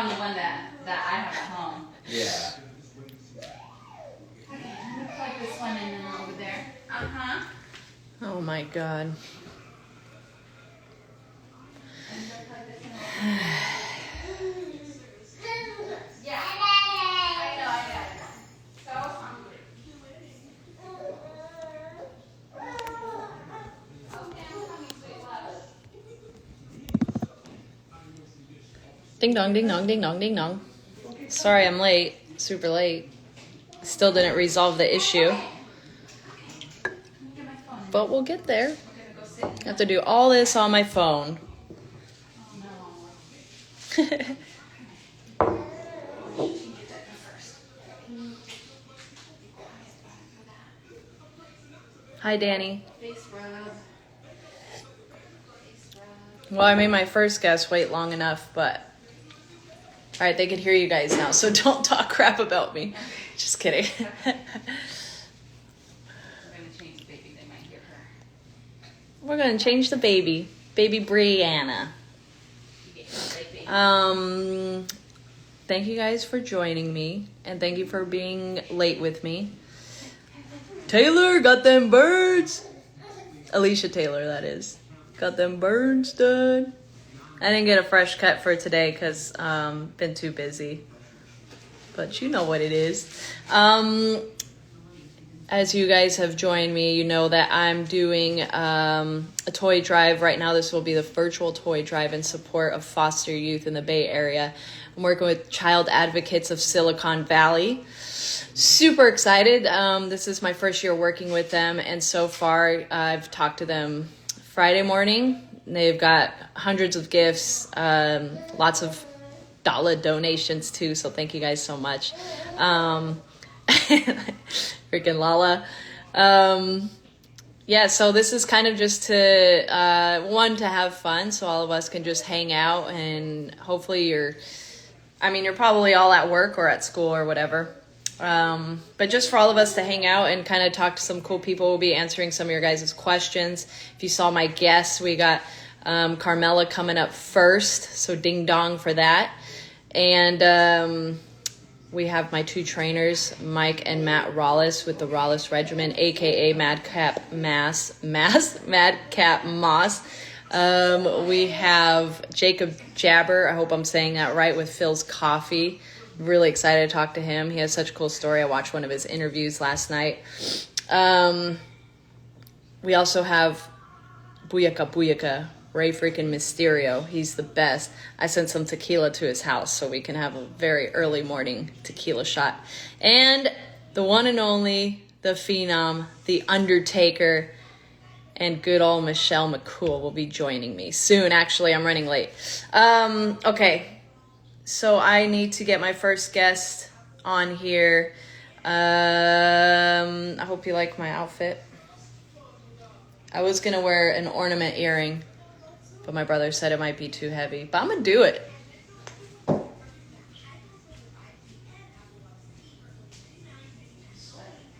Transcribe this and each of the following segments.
on the one that I have at home. Yeah. Okay, I'm gonna plug this one in and over there. Oh my God. Yeah. I know. So hungry. Okay, I'm coming, sweet love. Ding dong, ding dong, ding dong, ding dong. Sorry, I'm late. Super late. Still didn't resolve the issue. But we'll get there. I have to do all this on my phone. Hi, Danny. Face rub. Well, I made my first guest wait long enough, but... All right, they can hear you guys now, so don't talk crap about me. Just kidding. We're gonna change the baby. They might hear her. We're going to change the baby. Baby Brianna. Thank you guys for joining me, and thank you for being late with me. Taylor got them birds. Alicia Taylor, that is. Got them birds done. I didn't get a fresh cut for today because been too busy. But you know what it is. As you guys have joined me, you know that I'm doing a toy drive. Right now, this will be the virtual toy drive in support of foster youth in the Bay Area. I'm working with Child Advocates of Silicon Valley. Super excited. This is my first year working with them, and so far I've talked to them Friday morning. They've got hundreds of gifts, lots of dollar donations too, so thank you guys so much. Freaking Lala. Yeah, so this is kind of just to have fun, so all of us can just hang out, and hopefully you're probably all at work or at school or whatever. But just for all of us to hang out and kind of talk to some cool people. We'll be answering some of your guys' questions. If you saw my guests, we got Carmela coming up first, so ding dong for that. And we have my two trainers, Mike and Matt Rollis with the Rollis Regimen, aka Madcap Moss. We have Jacob Jabber, I hope I'm saying that right, with Phil's Coffee. Really excited to talk to him. He has such a cool story. I watched one of his interviews last night. We also have Booyaka, Rey freaking Mysterio. He's the best. I sent some tequila to his house so we can have a very early morning tequila shot. And the one and only, the Phenom, the Undertaker, and good old Michelle McCool will be joining me soon. Actually, I'm running late. Okay. So I need to get my first guest on here. I hope you like my outfit. I was going to wear an ornament earring, but my brother said it might be too heavy. But I'm going to do it.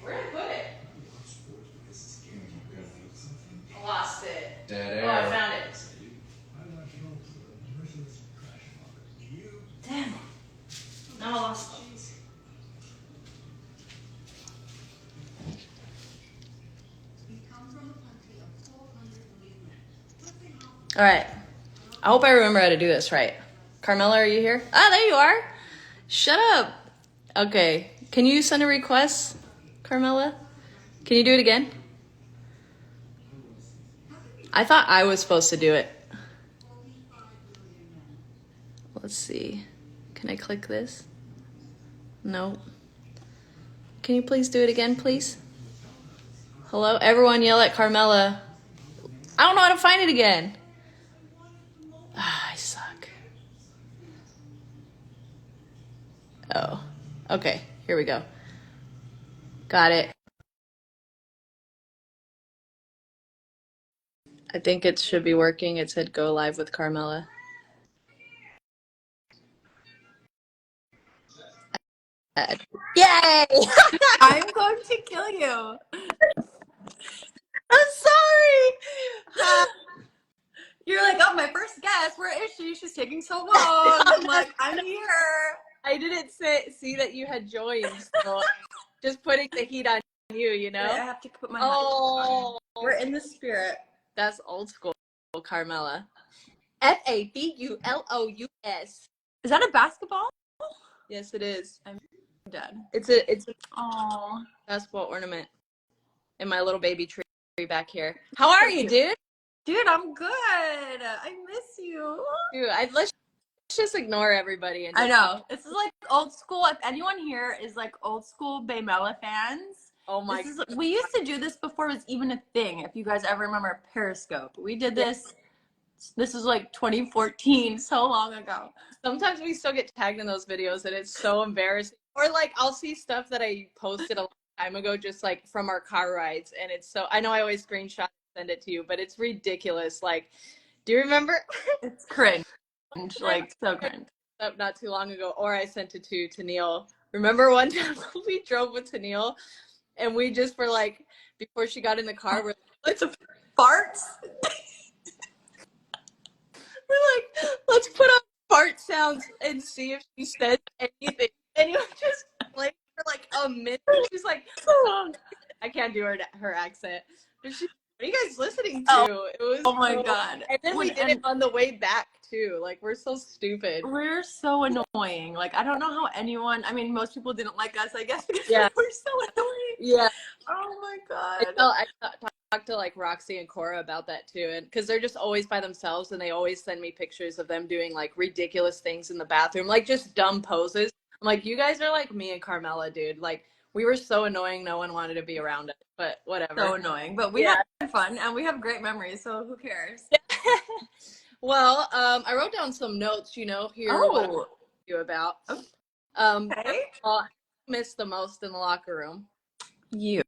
Where did I put it? I lost it. Dead Oh, I air. found it. Damn it. Now I lost it. All right. I hope I remember how to do this right. Carmela, are you here? Ah, there you are. Shut up. Okay. Can you send a request, Carmela? Can you do it again? I thought I was supposed to do it. Let's see. Can I click this? No. Can you please do it again, please? Hello? Everyone yell at Carmela. I don't know how to find it again. Ah, I suck. Oh. Okay. Here we go. Got it. I think it should be working. It said go live with Carmela. Yay! I'm going to kill you. I'm sorry. You're like, oh, my first guest. Where is she? She's taking so long. I'm like, I'm here. I didn't see that you had joined, so just putting the heat on you, you know? I have to put my Oh, We're in the spirit. that's old school, Carmela. Fabulous. Is that a basketball? Yes, it is. I'm dead. It's a Oh, basketball ornament in my little baby tree back here. How are you, dude? dude, I'm good. I miss you. Dude, let's just ignore everybody and I just, know. This is like old school. If anyone here is like old school Baymella fans, oh my we used to do this before it was even a thing. If you guys ever remember Periscope, we did this. This is like 2014, so long ago. Sometimes we still get tagged in those videos and it's so embarrassing. Or like I'll see stuff that I posted a long time ago just like from our car rides and it's so I know I always screenshot and send it to you, but it's ridiculous. Like, do you remember? It's cringe. Like so cringe. Up not too long ago, or I sent it to Neil. Remember one time we drove with Neil and we just were like before she got in the car, we're like, Farts. let's put on fart sounds and see if she says anything. And you just play for like a minute. She's like, I can't do her accent. But she's, what are you guys listening to? It was Oh my god. And then we did it on the way back too. Like we're so stupid. We're so annoying. Like I don't know how anyone. I mean, most people didn't like us. I guess because Yeah. we're so annoying. Yeah. Oh my god. I talked to like Roxy and Cora about that too, and because they're just always by themselves, and they always send me pictures of them doing like ridiculous things in the bathroom, like just dumb poses. I'm like, you guys are like me and Carmela, dude. Like we were so annoying, no one wanted to be around us, but whatever. So annoying, but we had fun and we have great memories. So who cares? Well, I wrote down some notes. You know, here what you about. Okay. I miss the most in the locker room. You,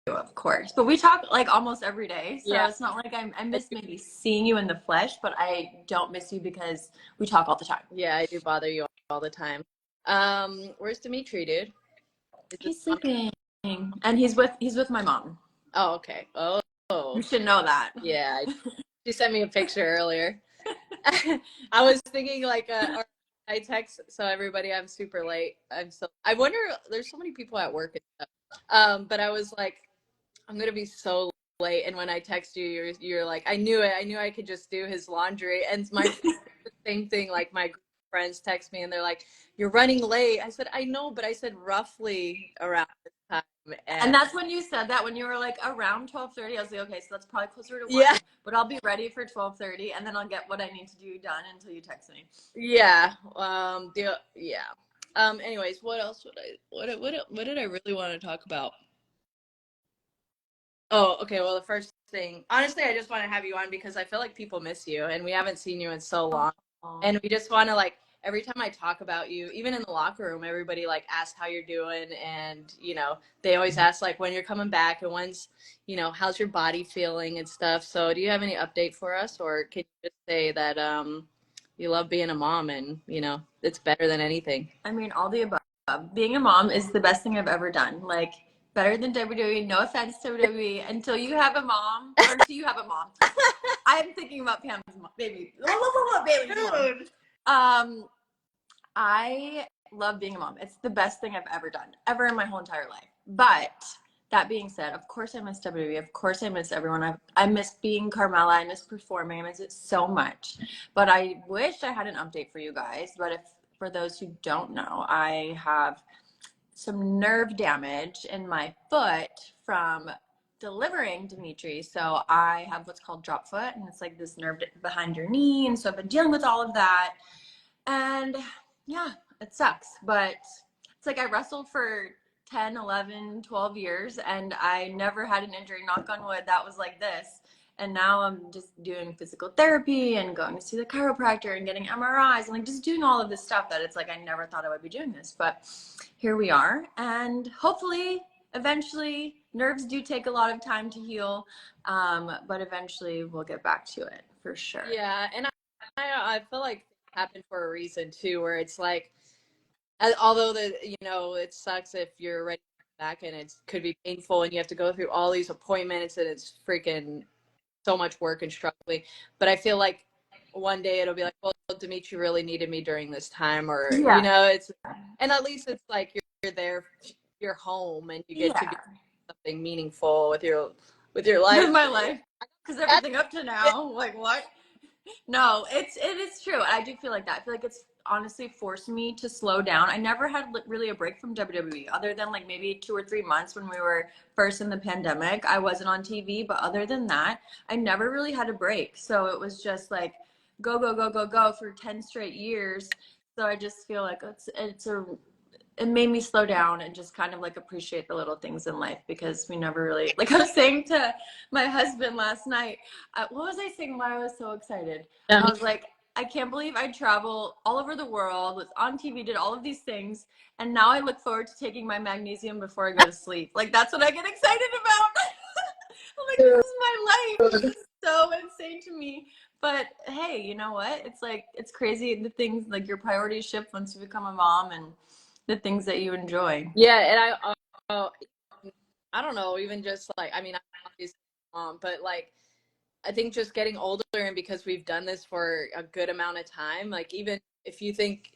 of course. But we talk like almost every day. So Yeah. it's not like I miss maybe seeing you in the flesh, but I don't miss you because we talk all the time. Yeah, I do bother you all the time. Where's Dimitri, dude? He's sleeping. And he's with my mom. Oh, okay. Oh. You should know that. Yeah. She sent me a picture earlier. I was thinking like I text so everybody I'm super late. I wonder there's so many people at work and stuff. But I was like I'm gonna be so late, and when I text you you're like I knew it. I knew I could just do his laundry. And my same thing, like my friends text me and they're like, you're running late. I said I know, but I said roughly around this time. And that's when you said that, when you were like around 12:30. I was like, okay, so that's probably closer to 1. Yeah. But I'll be ready for 12:30, and then I'll get what I need to do done until you text me. Yeah. Yeah. Anyways, what else what did I really want to talk about? Oh, okay. Well, the first thing, honestly, I just want to have you on because I feel like people miss you and we haven't seen you in so long. And we just want to like every time I talk about you, even in the locker room, everybody like asks how you're doing, and you know they always ask like when you're coming back and when's how's your body feeling and stuff. So do you have any update for us, or can you just say that you love being a mom and it's better than anything? I mean, all the above. Being a mom is the best thing I've ever done. Like better than WWE. No offense to WWE. Until you have a mom, or until you have a mom. I'm thinking about Pam's mom, baby. Bailey's mom. I love being a mom. It's the best thing I've ever done, ever in my whole entire life. But that being said, of course I miss WWE. Of course I miss everyone. I miss being Carmela. I miss performing. I miss it so much. But I wish I had an update for you guys. But for those who don't know, I have some nerve damage in my foot from delivering Dimitri. So I have what's called drop foot, and it's like this nerve behind your knee. And so I've been dealing with all of that. And yeah, it sucks. But it's like I wrestled for 10, 11, 12 years, and I never had an injury, knock on wood, that was like this. And now I'm just doing physical therapy and going to see the chiropractor and getting MRIs and like just doing all of this stuff that it's like I never thought I would be doing this. But here we are. And hopefully, eventually, nerves do take a lot of time to heal. But eventually we'll get back to it for sure. Yeah, and I feel like it happened for a reason too, where it's like, although it sucks if you're ready to come back and it could be painful and you have to go through all these appointments and it's freaking so much work and struggling. But I feel like one day it'll be like, well, Dimitri really needed me during this time, or Yeah. it's, and at least it's like you're there, you're home, and you get to do something meaningful with your life. With my life, because everything up to now, like what? No, it is true. I do feel like that. I feel like it's honestly forced me to slow down. I never had really a break from WWE, other than like maybe 2 or 3 months when we were first in the pandemic. I wasn't on TV, but other than that, I never really had a break. So it was just like go go go go go for 10 straight years. So I just feel like it made me slow down and just kind of like appreciate the little things in life, because we never really, like I was saying to my husband last night, what was I saying why I was so excited? I was like, I can't believe I travel all over the world, was on TV, did all of these things, and now I look forward to taking my magnesium before I go to sleep. Like that's what I get excited about. I'm like, this is my life. It's just so insane to me. But hey, you know what? It's like, it's crazy the things, like your priorities shift once you become a mom, and the things that you enjoy. Yeah, and I don't know, even just like, I mean, I'm obviously a mom, but like, I think just getting older, and because we've done this for a good amount of time, like even if you think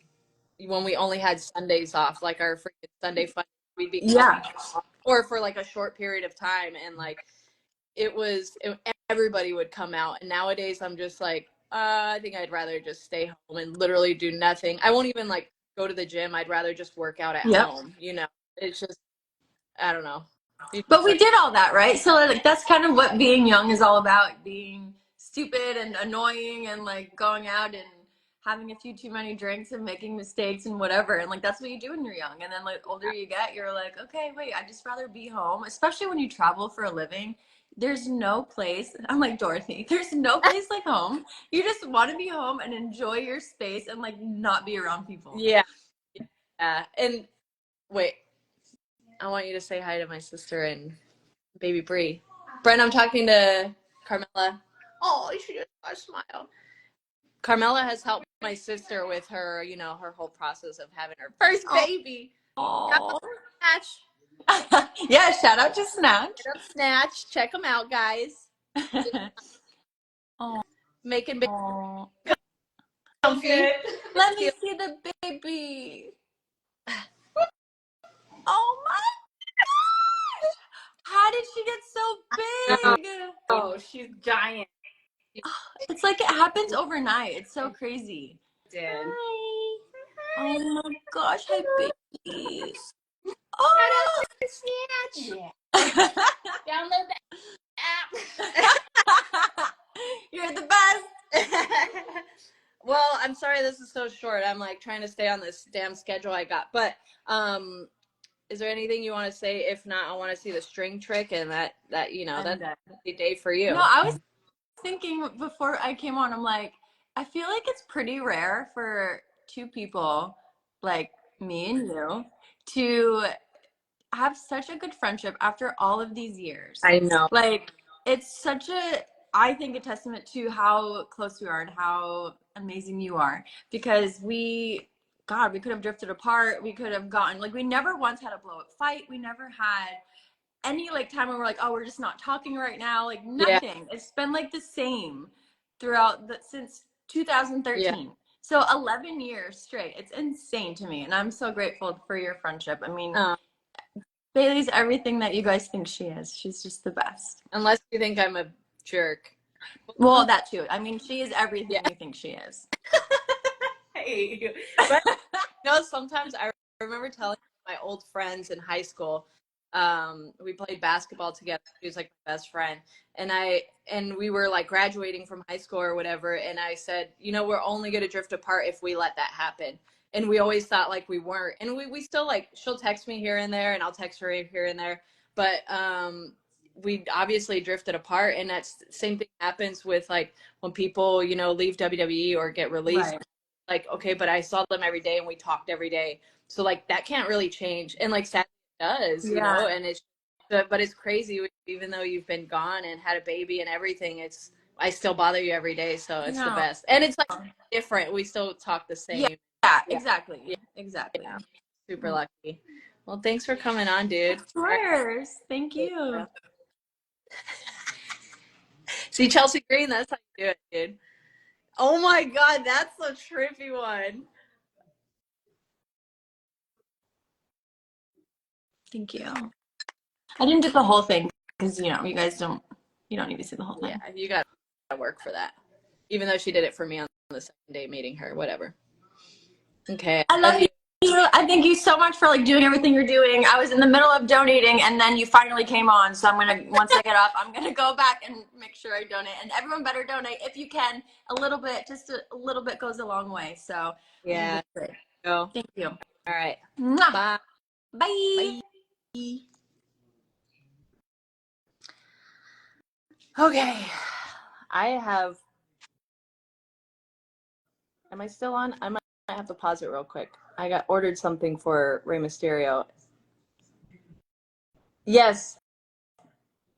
when we only had Sundays off, like our freaking Sunday fun, we'd be or for like a short period of time, and like everybody would come out, and nowadays I'm just like, I think I'd rather just stay home and literally do nothing. I won't even like go to the gym. I'd rather just work out at home. It's just, I don't know. But we did all that, right? So like that's kind of what being young is all about, being stupid and annoying and like going out and having a few too many drinks and making mistakes and whatever. And like that's what you do when you're young. And then like older you get, you're like, okay, wait, I just rather be home, especially when you travel for a living. There's no place, I'm like Dorothy, there's no place like home. You just want to be home and enjoy your space and like not be around people. Yeah. And wait, I want you to say hi to my sister and baby Bree. Brent, I'm talking to Carmela. Oh, she just got a smile. Carmela has helped my sister with her, her whole process of having her first baby. Oh. Snatch. Yeah, shout out to Snatch. Snatch. Check them out, guys. Oh. Making baby. Oh. Comfy. Let me see the baby. Oh my gosh! How did she get so big? Oh, she's giant. It's like it happens overnight. It's so crazy. Did. Hi. Oh my gosh, hi babies. Oh. Snatch. Yeah. Download the app. You're the best. Well, I'm sorry this is so short. I'm like trying to stay on this damn schedule I got. But is there anything you want to say? If not, I want to see the string trick, and that's the day for you. No, I was thinking before I came on, I'm like, I feel like it's pretty rare for two people like me and you to have such a good friendship after all of these years. I know. Like, it's such I think, a testament to how close we are and how amazing you are, because God, we could have drifted apart. We could have gotten, like, we never once had a blow up fight. We never had any like time where we're like, oh, we're just not talking right now. Like nothing. Yeah. It's been like the same throughout since 2013. Yeah. So 11 years straight. It's insane to me, and I'm so grateful for your friendship. I mean, Bailey's everything that you guys think she is. She's just the best. Unless you think I'm a jerk. Well, that too. I mean, she is everything you think she is. Hey, but sometimes I remember telling my old friends in high school. We played basketball together. She was like my best friend, and we were like graduating from high school or whatever. And I said, we're only gonna drift apart if we let that happen. And we always thought like we weren't. And we still, like, she'll text me here and there, and I'll text her here and there. But we obviously drifted apart, and that's the same thing happens with like when people leave WWE or get released. Right. Like, okay, but I saw them every day and we talked every day, so like that can't really change. And like sadly it does, and but it's crazy. Even though you've been gone and had a baby and everything, I still bother you every day, so it's the best. And it's like different, we still talk the same. Exactly. Exactly. Yeah. Super lucky. Well, thanks for coming on, dude. Of course. Thank you. See, Chelsea Green, that's how you do it, dude. Oh my God, that's a trippy one. Thank you. I didn't do the whole thing because you guys don't need to see the whole thing. Yeah, you got to work for that. Even though she did it for me on the second day meeting her, whatever. Okay. I love you. I thank you so much for like doing everything you're doing. I was in the middle of donating and then you finally came on. So once I get off, I'm going to go back and make sure I donate. And everyone better donate if you can. A little bit, just a little bit goes a long way. So Yeah. go. Thank you. All right. Mwah. Bye. Bye. Bye. Okay. I have. Am I still on? I might have to pause it real quick. I got ordered something for Rey Mysterio. Yes,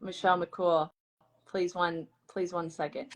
Michelle McCool. Please one second.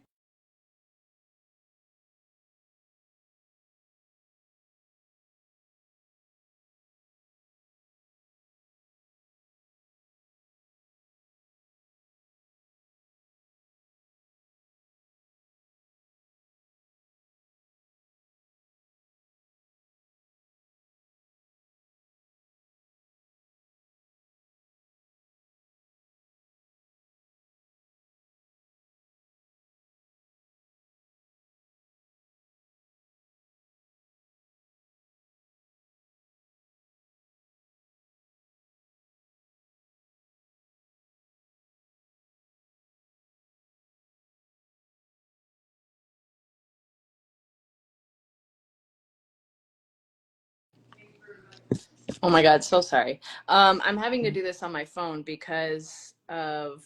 Oh my God, so sorry. I'm having to do this on my phone because of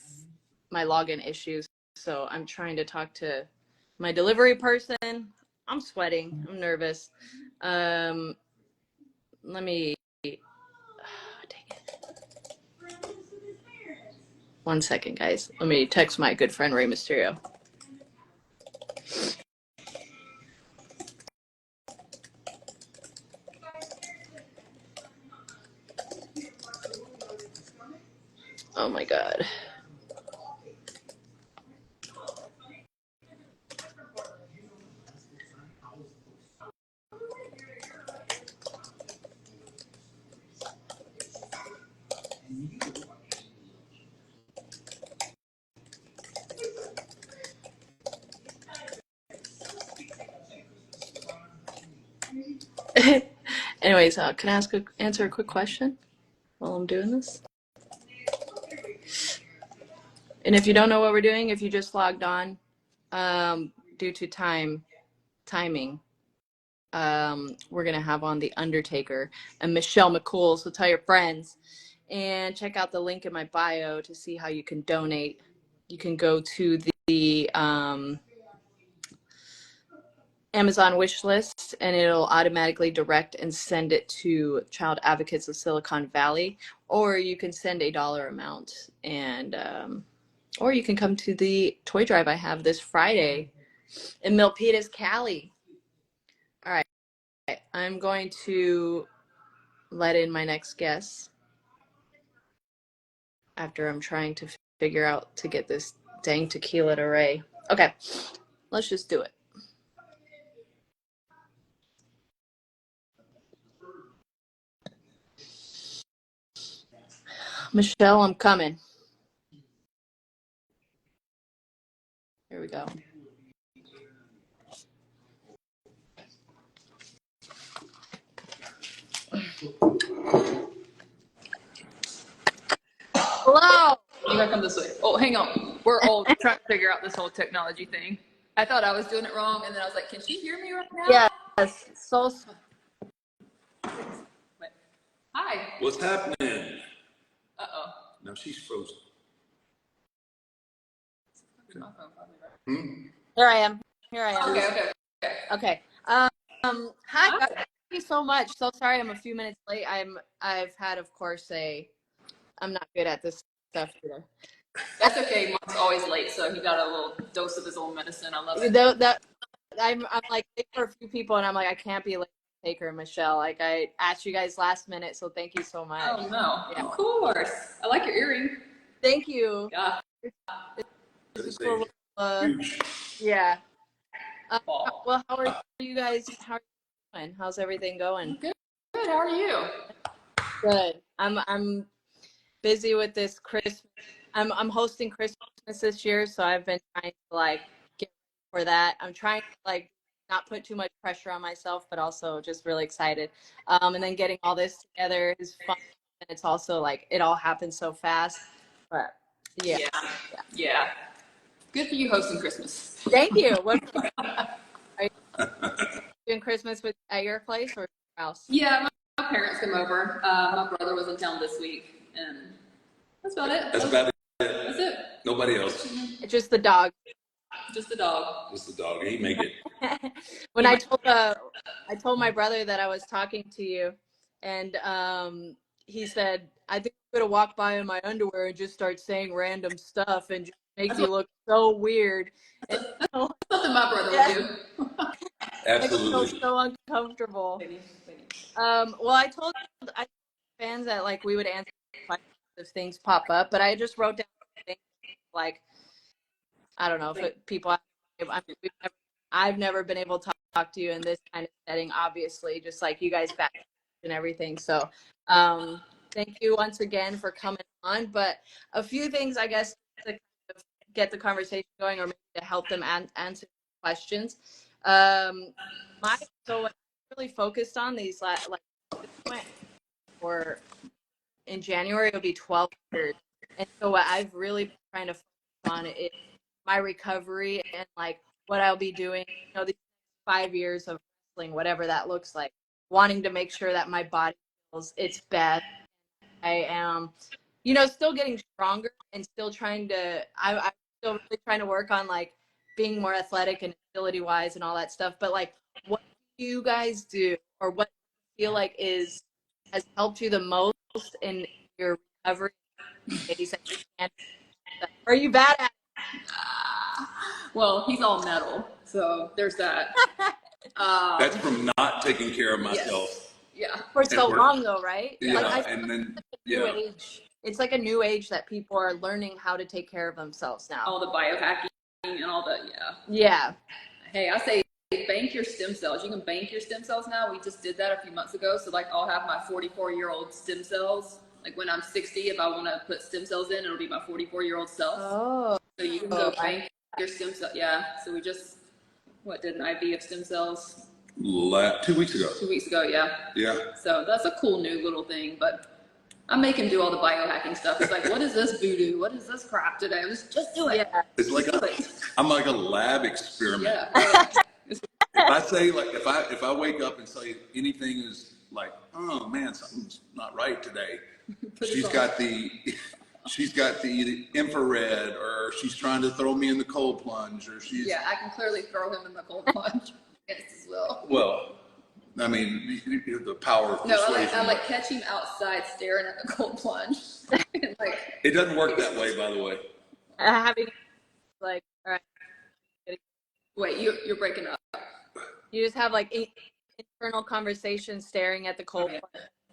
my login issues. So I'm trying to talk to my delivery person. I'm sweating. I'm nervous. Let me. Oh, dang it. 1 second, guys. Let me text my good friend Rey Mysterio. Oh my God. Anyways, can I answer a quick question while I'm doing this? And if you don't know what we're doing, if you just logged on, due to timing, we're gonna have on the Undertaker and Michelle McCool. So tell your friends and check out the link in my bio to see how you can donate. You can go to the Amazon wish list and it'll automatically direct and send it to Child Advocates of Silicon Valley, or you can send a dollar amount and or you can come to the toy drive I have this Friday in Milpitas, Cali. All right, I'm going to let in my next guest after I'm trying to figure out to get this dang tequila to Ray. Okay, let's just do it. Michelle, I'm coming. Here we go. Hello. You gotta come this way. Oh, hang on. We're all trying to figure out this whole technology thing. I thought I was doing it wrong, and then I was like, can she hear me right now? Yes, so. Wait. Hi. What's happening? Uh-oh. Now she's frozen. My phone probably, right? Here I am. Here I am. Okay. Okay. Hi, guys. Thank you so much. So sorry I'm a few minutes late. I've had, of course, I'm not good at this stuff either. That's okay. Mark's always late, so he got a little dose of his own medicine. I love it. I'm like late for a few people, and I'm like, I can't be late for Taker and Michelle. Like, I asked you guys last minute, so thank you so much. Oh, no. Yeah. Of course. I like your earring. Thank you. Yeah. It's a cool, Huge. yeah. fall. Well, how are you guys? How are you doing? How's everything going? Good. Good. How are you? Good. I'm busy with this Christmas. I'm hosting Christmas this year, so I've been trying to like get ready for that. I'm trying to like not put too much pressure on myself, but also just really excited. And then getting all this together is fun, and it's also like it all happens so fast. But yeah. Yeah. Good for you hosting Christmas. Thank you. What are you doing Christmas with at your place or your house? Yeah, my parents come over. My brother was in town this week, and that's about it. That's about it. That's it. Nobody else. It's just the dog. Just the dog. Just the dog. He make it. When I told my brother that I was talking to you, and he said, "I think I'm gonna walk by in my underwear and just start saying random stuff and just make you look so weird." And so, Something my brother would do. I feel Absolutely. so uncomfortable. Well, I told fans that like we would answer questions if things pop up, but I just wrote down things like I don't know if people. I've never been able to talk to you in this kind of setting, obviously, just like you guys back and everything. So, thank you once again for coming on. But a few things, I guess, to kind of get the conversation going, or maybe to help them answer questions. So what I really focused on these like this went for in January it'll be 12 years, and so what I've really been trying to focus on is my recovery and like what I'll be doing, these 5 years of wrestling, whatever that looks like, wanting to make sure that my body feels its best. I am, still getting stronger and still I'm still really trying to work on like being more athletic and agility wise and all that stuff. But like, what do you guys do, or what do you feel like has helped you the most in your recovery? Are you bad at Well, he's all metal, so there's that. That's from not taking care of myself. Yes. Yeah. for so long though, right? Yeah, Like and then new age. It's like a new age that people are learning how to take care of themselves now. All the biohacking and all the Yeah. Hey, I say bank your stem cells. You can bank your stem cells now. We just did that a few months ago. So like I'll have my 44-year-old stem cells. Like when I'm 60, if I want to put stem cells in, it'll be my 44-year-old self. Oh. So you can go bank your stem cells. Yeah. So we just did an IV of stem cells 2 weeks ago. 2 weeks ago. Yeah. Yeah. So that's a cool new little thing, but I make him do all the biohacking stuff. It's like, what is this voodoo? What is this crap today? Just do it. Yeah. It's like I'm like a lab experiment. Yeah. If I say like if I wake up and say anything is like, oh man, something's not right today. She's got the infrared, or she's trying to throw me in the cold plunge, or she's I can clearly throw him in the cold plunge against his will. Well, I mean, the power of persuasion. I like catch him outside staring at the cold plunge. Like, it doesn't work that way, by the way. Having like, all right. Wait, you're breaking up. You just have like internal conversations staring at the cold.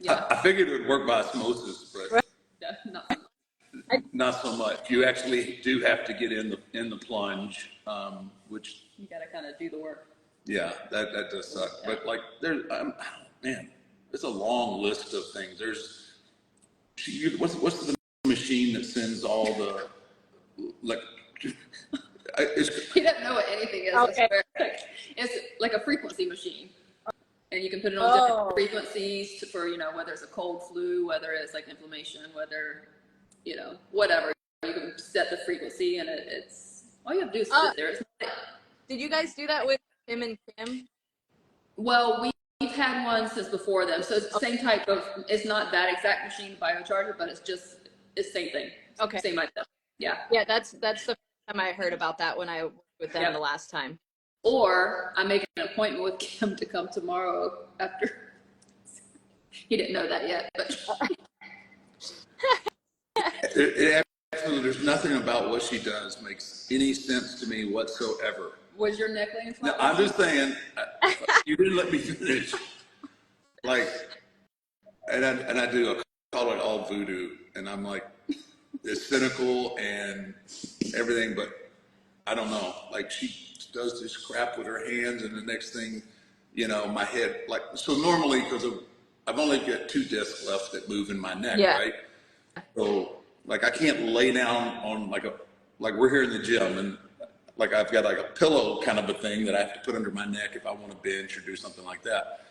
Yeah. I figured it would work by osmosis, but No. not so much. You actually do have to get in the plunge, which You gotta kind of do the work. yeah, that does suck. But like man, it's a long list of things. What's the machine that sends all the like? He doesn't know what anything is. Okay. It's like a frequency machine. And you can put it on different frequencies for, whether it's a cold flu, whether it's like inflammation, whether, whatever. You can set the frequency and it's, all you have to do is sit there. Did you guys do that with Tim and Kim? Well, we've had one since before them. So it's the same type of, it's not that exact machine, biocharger, but it's the same thing. Okay. Same idea. Yeah. Yeah, that's the first time I heard about that when I worked with them the last time. Or I make an appointment with Kim to come tomorrow after. He didn't know that yet, but. Absolutely, there's nothing about what she does makes any sense to me whatsoever. Was your necklace? No, I'm just saying, you didn't let me finish. Like, and I call it all voodoo, and I'm like, it's cynical and everything, but I don't know. Like she does this crap with her hands, and the next thing, you know, my head, like, so normally, because I've only got 2 discs left that move in my neck, right? So, like, I can't lay down on like we're here in the gym, and like I've got like a pillow kind of a thing that I have to put under my neck if I want to bench or do something like that.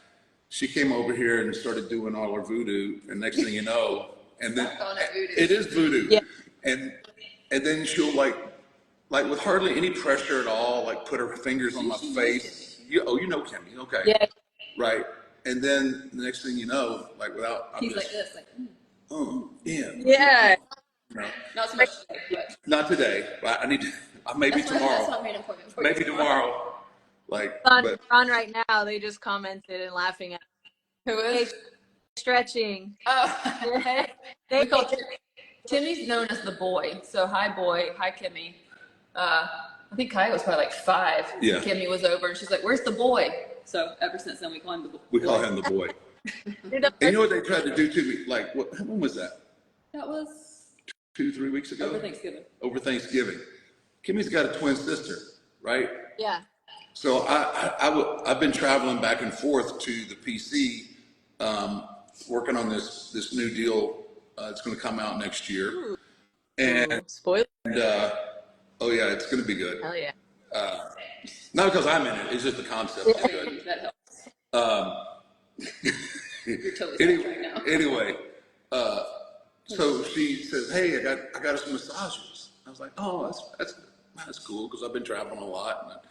She came over here and started doing all her voodoo, and next thing you know, and then it is voodoo, and then she'll like with hardly any pressure at all, like put her fingers on my face. You know Kimmy, okay? Yeah. Right, and then the next thing you know, like without, He's like this, like. Yeah. You know, Not so much today, but not today. I need to. Maybe tomorrow. That's why I made an appointment for Maybe you tomorrow. Like, On but right now, they just commented and laughing at Who is? stretching. Oh, we call Timmy's known as the boy. So hi boy, hi Kimmy. I think Kaya was probably like 5. Yeah. Kimmy was over, and she's like, "Where's the boy?" So ever since then, we call him the boy. we call him the boy. And you know what they tried to do to me? Like, when was that? That was 2-3 weeks ago. over Thanksgiving. Over Thanksgiving. Kimmy's got a twin sister, right? Yeah. So I've been traveling back and forth to the PC, working on this new deal. It's going to come out next year. And Spoiler. Oh yeah, it's going to be good. Hell yeah. Not because I'm in it. It's just the concept is good. That helps. You're totally right now. Anyway, so she says, "Hey, I got us some massages." I was like, "Oh, that's cool," because I've been traveling a lot.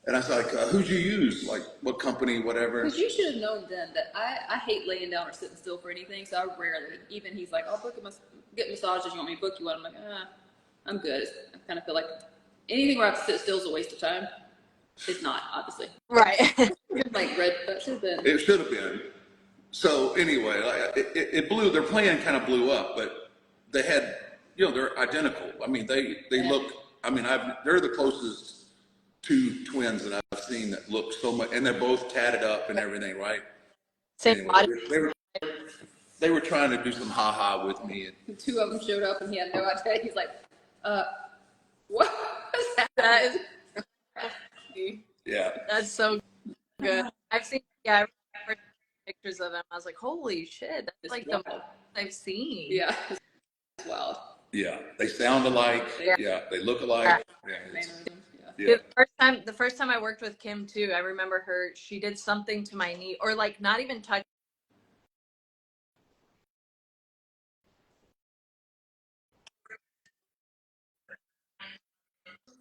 And I was like, "Who'd you use? Like, what company, whatever?" Because you should have known then that I hate laying down or sitting still for anything. So I rarely, even he's like, "I'll get massages. You want me to book you one?" I'm like, I'm good. I kind of feel like anything where I have to sit still is a waste of time. It's not, obviously. Right. Like that should have been. It should have been. So anyway, it blew. Their plan kind of blew up, but they had, they're identical. I mean, they look. I mean, they're the closest 2 twins that I've seen that look so much, and they're both tatted up and everything, right? Same Anyway, body. they were trying to do some ha-ha with me. And 2 of them showed up, and he had no idea. He's like, what is That is Yeah. That's so good. I've seen, I remember pictures of him. I was like, holy shit, that's like the most I've seen. Yeah. It's wild. Yeah. They sound alike. Yeah. They look alike. Yeah. The first time I worked with Kim too, I remember she did something to my knee, or like not even touch.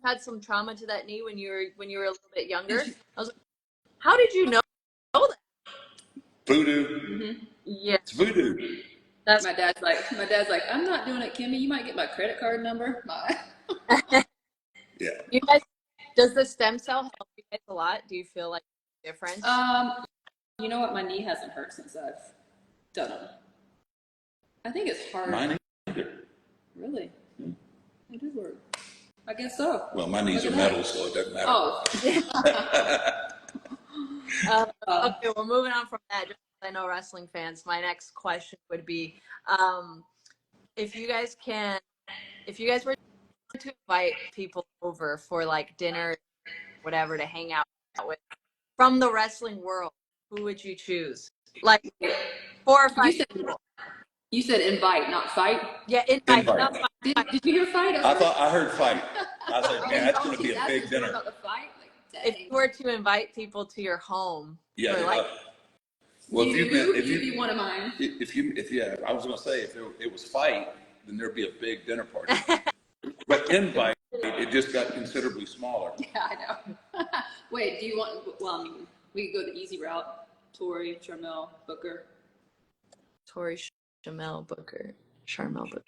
Had some trauma to that knee when you were a little bit younger. I was like, how did you know that? Voodoo. Mm-hmm. Yeah. It's voodoo. That's my dad's like, I'm not doing it, Kimmy. You might get my credit card number. Yeah. You guys, does the stem cell help you guys a lot? Do you feel like a difference? You know what? My knee hasn't hurt since I've done them. I think it's hard. Mine either. Really? It did work. I guess so. Well, my knees are metal, so it doesn't matter. Oh. Okay, well, moving on from that, just because I know wrestling fans, my next question would be, if you guys were to invite people over for like dinner, whatever, to hang out with from the wrestling world, who would you choose? Like 4 or 5 people. You said invite, not fight? Yeah, invite. Not fight. Did you hear fight? I heard fight. I said, man, that's going to be a big dinner. About the fight? Like, if you were to invite people to your home, Yeah. like, Well, if you'd be one of mine. I was going to say, if it was fight, then there'd be a big dinner party. But invite, it just got considerably smaller. Yeah, I know. Wait, do you want? Well, I mean, we could go the easy route. Tori, Charmel, Booker. Tori, Charmel, Booker, Charmel, Booker.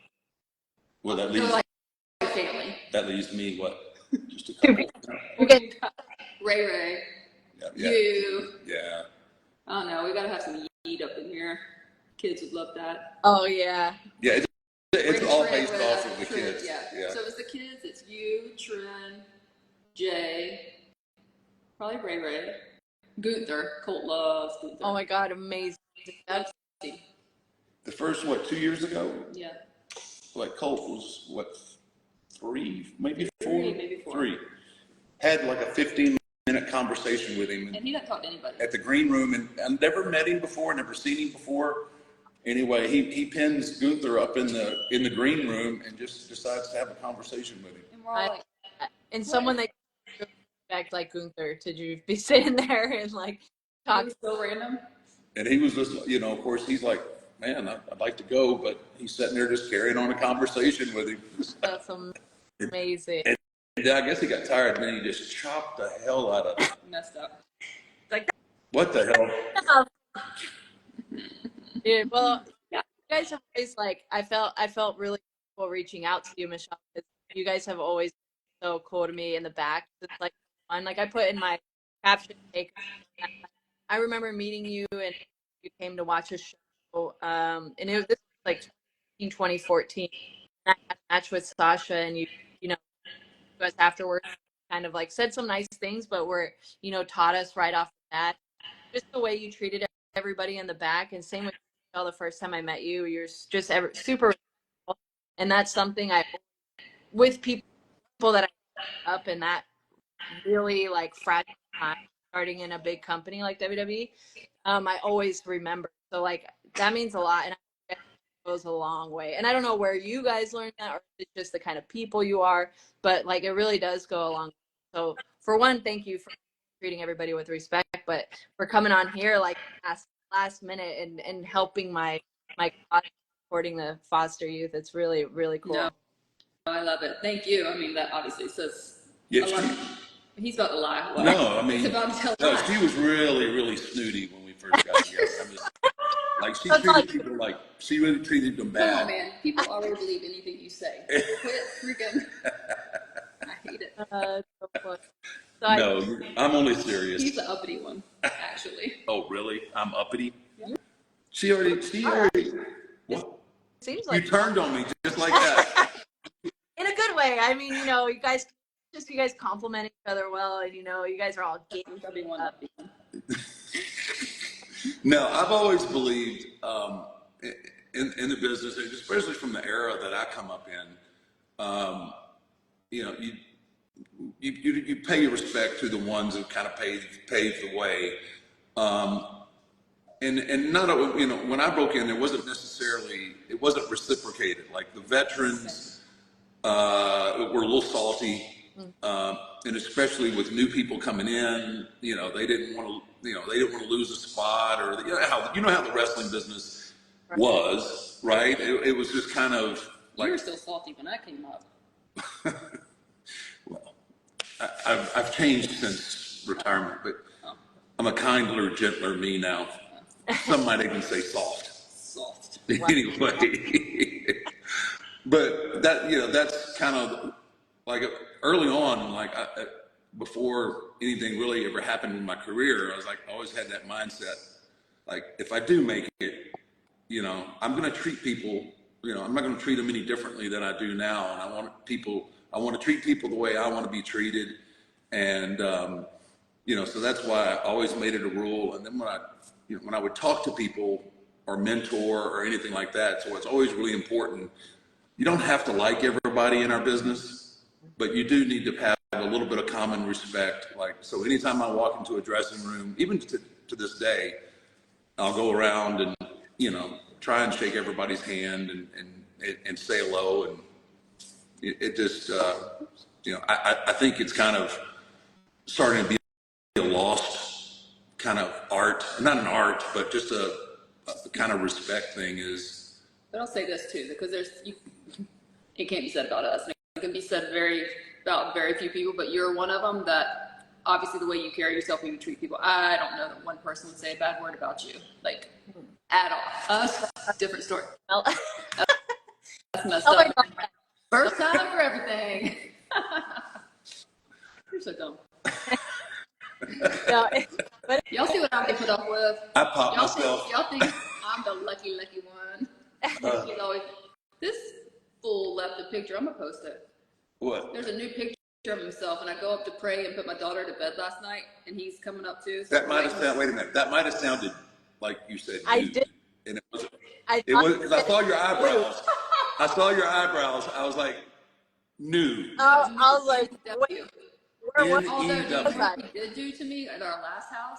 Well, that Family. That leaves me what? Just a couple. Okay. Ray. Yeah. You. Yeah. I don't know. We gotta have some yeet up in here. Kids would love that. Oh yeah. Yeah. It's all based Trent, off of the Trent, kids. Yeah. So it's the kids. It's you, Trin, Jay, probably Ray, Gunther. Colt loves Gunther. Oh my God, amazing. That's The first 2 years ago? Yeah. Like Colt was 3, maybe 4? Maybe 4. 3. had like a 15-minute conversation with him. And he doesn't talk to anybody. At the green room, and I never met him before, never seen him before. Anyway, he pins Gunther up in the green room and just decides to have a conversation with him. And we're all like, and someone that respect like Gunther, to be sitting there and like talk so random. And he was just, you know, of course, he's like, man, I'd like to go, but he's sitting there just carrying on a conversation with him. That's amazing. And I guess he got tired, and then he just chopped the hell out of it. Messed up. Like, what the hell? Dude, well, yeah, you guys have always like I felt really cool reaching out to you, Michelle, because you guys have always been so cool to me in the back. It's like fun. Like I put in my caption, I remember meeting you and you came to watch a show, and this was like 2014. And I had a match with Sasha, and you know, us afterwards kind of like said some nice things, but taught us right off the bat just the way you treated everybody in the back. And same with Michelle, the first time I met you, you're just super respectful. And that's something with people that I up in that really like fragile time, starting in a big company like WWE, I always remember. So like that means a lot, and it goes a long way. And I don't know where you guys learned that, or it's just the kind of people you are, but like it really does go a long way. So for one, thank you for treating everybody with respect, but for coming on here like last minute and helping my cause, supporting the foster youth. It's really, really cool. No, I love it. Thank you. I mean, that obviously says a lot. He's about to lie. What? No, I mean, he's about to tell lie. She was really, really snooty when we first got together. I mean, like she treated people like she really treated them bad. Come on, man. People already believe anything you say. Quit freaking. I hate it. So fun. So no, I'm only serious. He's the uppity one, actually. Oh, really? I'm uppity? Yeah. She already. What? Seems like you turned on me just like that. In a good way. I mean, you guys compliment each other well, and you guys are all game. No, I've always believed in the business, especially from the era that I come up in. You pay your respect to the ones who kind of paved the way. And not when I broke in, it wasn't reciprocated. Like the veterans were a little salty, and especially with new people coming in, they didn't want to lose a spot, or how the wrestling business was, right? It was just kind of like you were still salty when I came up. Well, I've changed since retirement, but I'm a kindler, gentler me now. Some might even say soft. Anyway, but that's kind of like early on, like before anything really ever happened in my career, I always had that mindset. Like if I do make it, I'm going to treat people, I'm not going to treat them any differently than I do now. And I want to treat people the way I want to be treated. And, so that's why I always made it a rule. And then when I would talk to people or mentor or anything like that, so it's always really important. You don't have to like everybody in our business, but you do need to have a little bit of common respect. So anytime I walk into a dressing room, even to this day, I'll go around and, try and shake everybody's hand and say hello. And it just, I think it's kind of starting to be a lost kind of art, not an art, but just a kind of respect thing is. But I'll say this too, because it can't be said about us. It can be said about very few people, but you're one of them that obviously the way you carry yourself and you treat people, I don't know that one person would say a bad word about you, like at all. Us, different story. That's messed up. First time for everything. You're so dumb. No, y'all see what I get put up with? I pop myself. Y'all think I'm the lucky one. He's always, this fool left a picture. I'm gonna post it. What? There's a new picture of himself, and I go up to pray and put my daughter to bed last night, and he's coming up too. So that might have sounded. Wait a minute. That might have sounded like you said. I did. And it was because I saw your eyebrows. I saw your eyebrows. I was like, new. I was like, in Although, do you know EW. what he did do to me at our last house?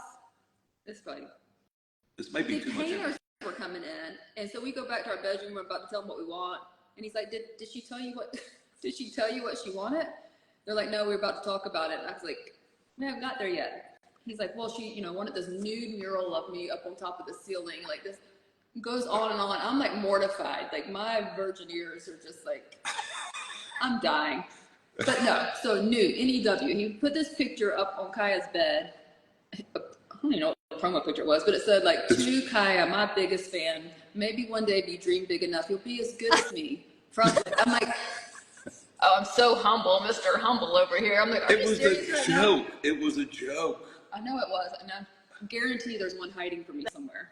It's funny. This might be The too much. painters were coming in, and so we go back to our bedroom. We're about to tell them what we want, and he's like, "Did she tell you what? Did she tell you what she wanted?" They're like, "No, we're about to talk about it." And I was like, "We haven't got there yet." He's like, "Well, she, wanted this nude mural of me up on top of the ceiling, like this." Goes on and on. I'm like mortified. Like my virgin ears are just like, I'm dying. But no, so nude, NEW. He put this picture up on Kaya's bed. I don't even know what promo picture it was, but it said like, to Kaya, my biggest fan. Maybe one day if you dream big enough, you'll be as good as me. I'm like, oh, I'm so humble, Mr. Humble over here. I'm like, are you serious right now? It was a joke. I know it was, and I guarantee there's one hiding from me somewhere.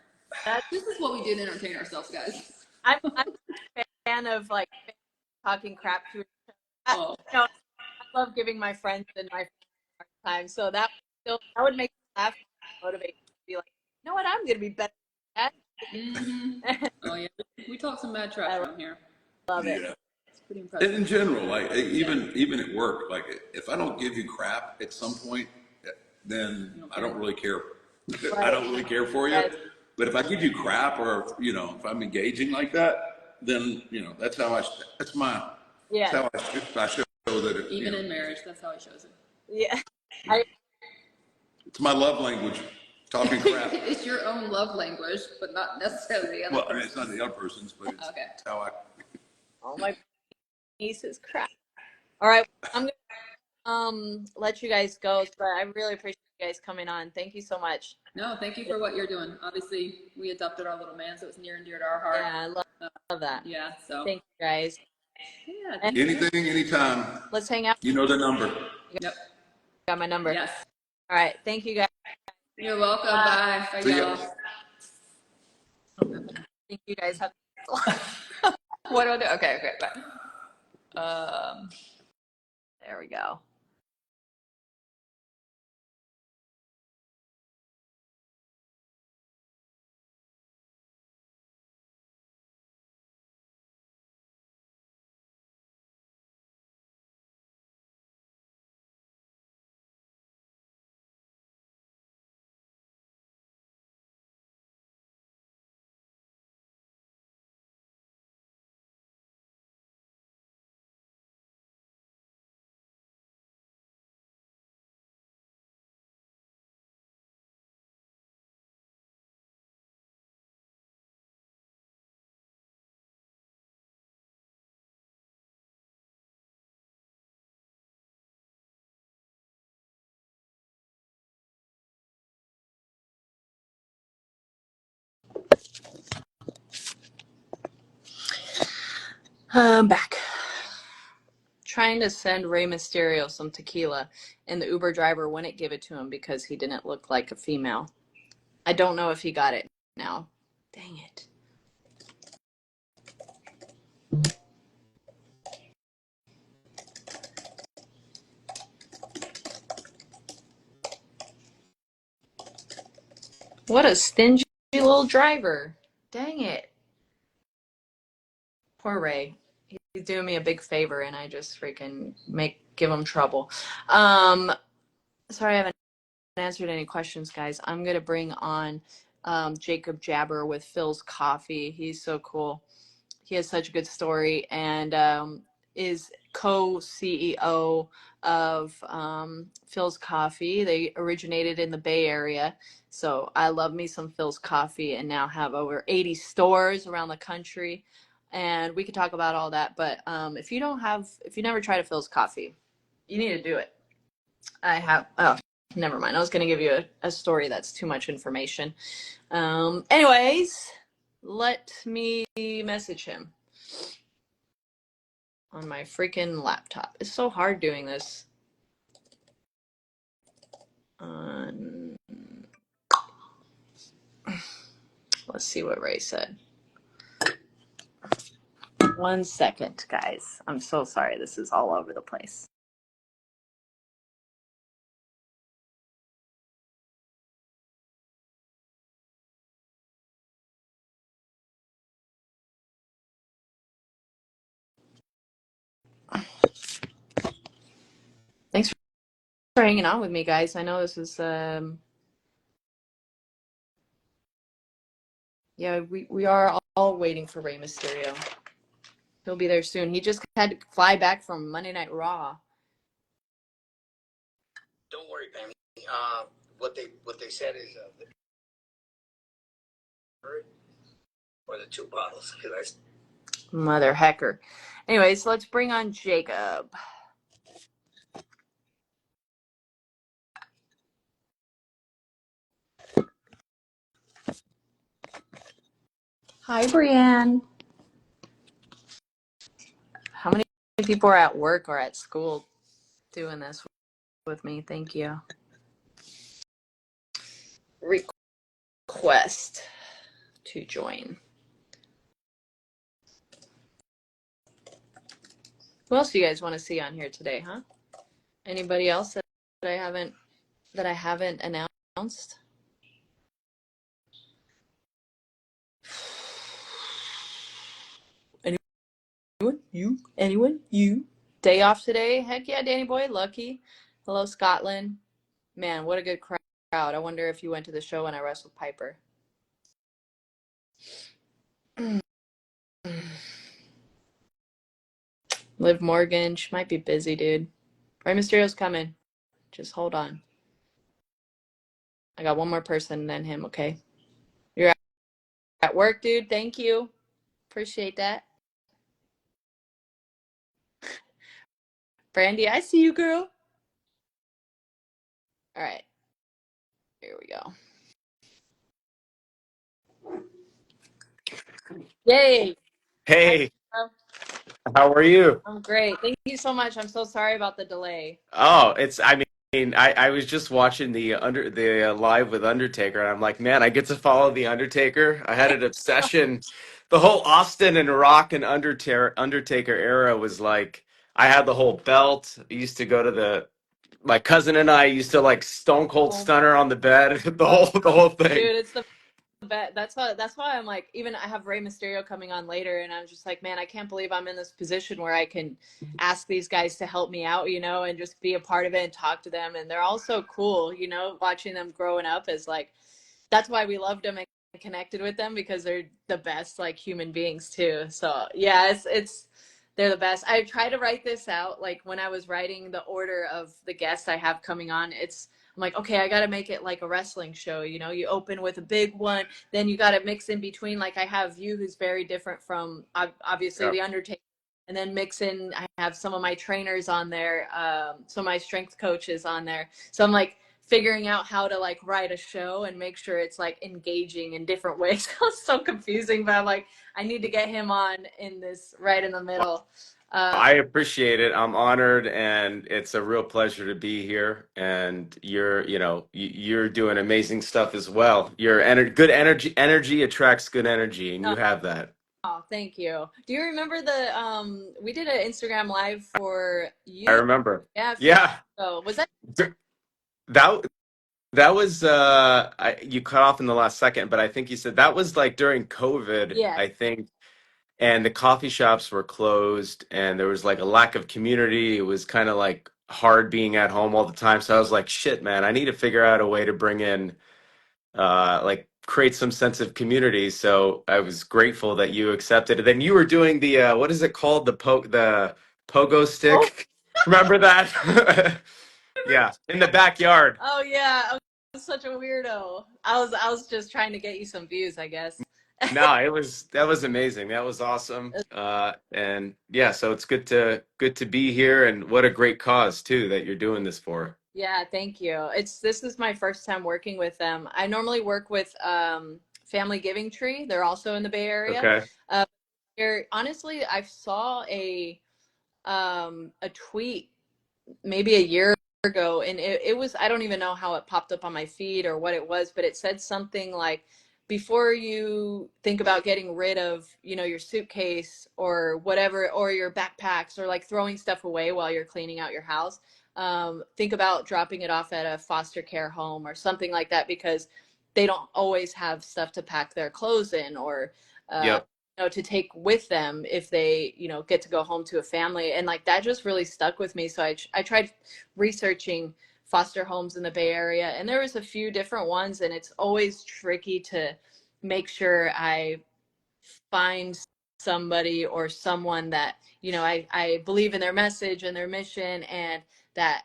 This is what we do to entertain ourselves, guys. I'm a fan of like talking crap to each other. I love giving my friends and my hard time. So that would make me laugh, motivate me to be like, you know what, I'm gonna be better than that. Oh yeah, we talk some mad trash around here. Love it. Yeah. It's pretty impressive. And in general, like even at work, like if I don't give you crap at some point, then I don't really care. I don't really care for you. But if I give you crap, or if I'm engaging like that, then that's how that's how I show that it. Even in marriage, that's how he shows it. Yeah. It's my love language, talking crap. It's your own love language, but not necessarily the other person's. It's not the other person's, but it's how I. Oh, my piece is crap. All right, I'm gonna let you guys go, but I really appreciate you guys coming on. Thank you so much. No, thank you for what you're doing. Obviously, we adopted our little man, so it's near and dear to our heart. Yeah, I love that. Yeah, so. Thank you guys. Yeah. Anything, anytime. Let's hang out. You know the number. Yep. Got my number. Yes. All right. Thank you guys. You're welcome. Bye. Bye, See ya. y'all. Thank you guys. What do I do? Okay, bye. There we go. I'm back. Trying to send Rey Mysterio some tequila, and the Uber driver wouldn't give it to him because he didn't look like a female. I don't know if he got it now. Dang it. What a stingy little driver. Dang it. Poor Ray. He's doing me a big favor, and I just freaking give him trouble. Sorry I haven't answered any questions, guys. I'm going to bring on Jacob Jabber with Phil's Coffee. He's so cool. He has such a good story, and is co-CEO of Phil's Coffee. They originated in the Bay Area. So I love me some Phil's Coffee, and now have over 80 stores around the country. And we could talk about all that. But if you never tried a Phil's Coffee, you need to do it. Never mind. I was going to give you a story that's too much information. Anyways, let me message him on my freaking laptop. It's so hard doing this. Let's see what Ray said. 1 second, guys. I'm so sorry. This is all over the place. Thanks for hanging out with me, guys. I know this is yeah, we are all waiting for Rey Mysterio. He'll be there soon. He just had to fly back from Monday Night Raw. Don't worry, Pam. What they said is or the 2 bottles. Mother hecker. Anyways, let's bring on Jacob. Hi, Brienne. How many people are at work or at school doing this with me? Thank you. Request to join. Who else do you guys want to see on here today, huh? Anybody else that I haven't announced? Anyone? You? Day off today? Heck yeah, Danny boy. Lucky. Hello, Scotland. Man, what a good crowd. I wonder if you went to the show when I wrestled Piper. Liv Morgan. She might be busy, dude. Rey Mysterio's coming. Just hold on. I got one more person than him, okay? You're at work, dude. Thank you. Appreciate that. Brandy, I see you, girl. All right. Here we go. Yay. Hey, how are you? I'm great. Thank you so much. I'm so sorry about the delay. Oh, I was just watching the live with Undertaker, and I'm like, man, I get to follow the Undertaker. I had an obsession. The whole Austin and Rock and Undertaker era was like, I had the whole belt. I used to go to my cousin and I used to like Stone Cold Stunner on the bed, the whole thing. Dude, it's the bet. That's why I'm like, even I have Rey Mysterio coming on later, and I'm just like, man, I can't believe I'm in this position where I can ask these guys to help me out, and just be a part of it and talk to them. And they're all so cool, watching them growing up is like, that's why we loved them and connected with them, because they're the best like human beings too. So yeah, it's they're the best. I try to write this out, like when I was writing the order of the guests I have coming on. I'm like, okay, I got to make it like a wrestling show. You open with a big one, then you got to mix in between. Like I have you, who's very different from obviously the Undertaker, and then mix in. I have some of my trainers on there, some of my strength coaches on there. So I'm like figuring out how to like write a show and make sure it's like engaging in different ways. It's so confusing, but I'm like, I need to get him on in this right in the middle. I appreciate it. I'm honored, and it's a real pleasure to be here. And you're doing amazing stuff as well. Good energy attracts good energy, and you have that. Oh, thank you. Do you remember we did an Instagram live for I you? remember. Yeah. Yeah, So was that? that that was you cut off in the last second, but I think you said that was like during COVID, Yeah. I think, and the coffee shops were closed, and there was like a lack of community. It was kind of like hard being at home all the time. So I was like, shit, man, I need to figure out a way to bring in like create some sense of community. So I was grateful that you accepted it. Then you were doing the what is it called? The pogo Oh, stick. Remember that? Yeah, in the backyard. oh yeah. I was such a weirdo. I was just trying to get you some views, I guess. No, that was amazing. That was awesome. And yeah, so it's good to be here, and what a great cause too that you're doing this for. Yeah, thank you. This is my first time working with them. I normally work with Family Giving Tree. They're also in the Bay Area. Okay. Honestly, I saw a tweet maybe a year ago, and it was, I don't even know how it popped up on my feed or what it was, but it said something like, before you think about getting rid of your suitcase or whatever, or your backpacks, or like throwing stuff away while you're cleaning out your house, think about dropping it off at a foster care home or something like that, because they don't always have stuff to pack their clothes in, or Yep. to take with them if they get to go home to a family. And like that just really stuck with me. So I tried researching foster homes in the Bay Area, and there was a few different ones, and it's always tricky to make sure I find somebody or someone that, you know, I believe in their message and their mission, and that,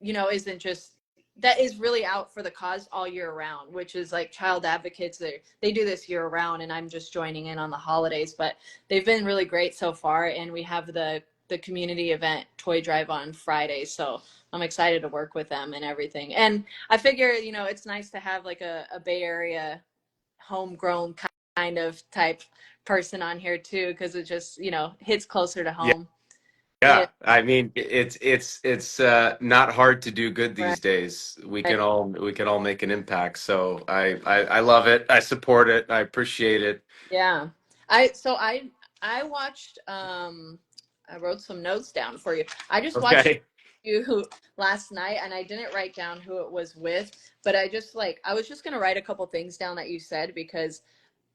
you know, isn't just, that is really out for the cause all year round, which is like child advocates. They do this year round, and I'm just joining in on the holidays, but they've been really great so far. And we have the community event toy drive on Friday, so I'm excited to work with them and everything. And I figure, you know, it's nice to have like a Bay Area homegrown kind of type person on here too, because it just, you know, hits closer to Yeah. home. Yeah, I mean it's not hard to do good Right. these days. We can all make an impact. So I love it. I support it. I appreciate it. Yeah. I watched, I wrote some notes down for you. I just watched Okay. you last night, and I didn't write down who it was with, but I was just gonna write a couple things down that you said, because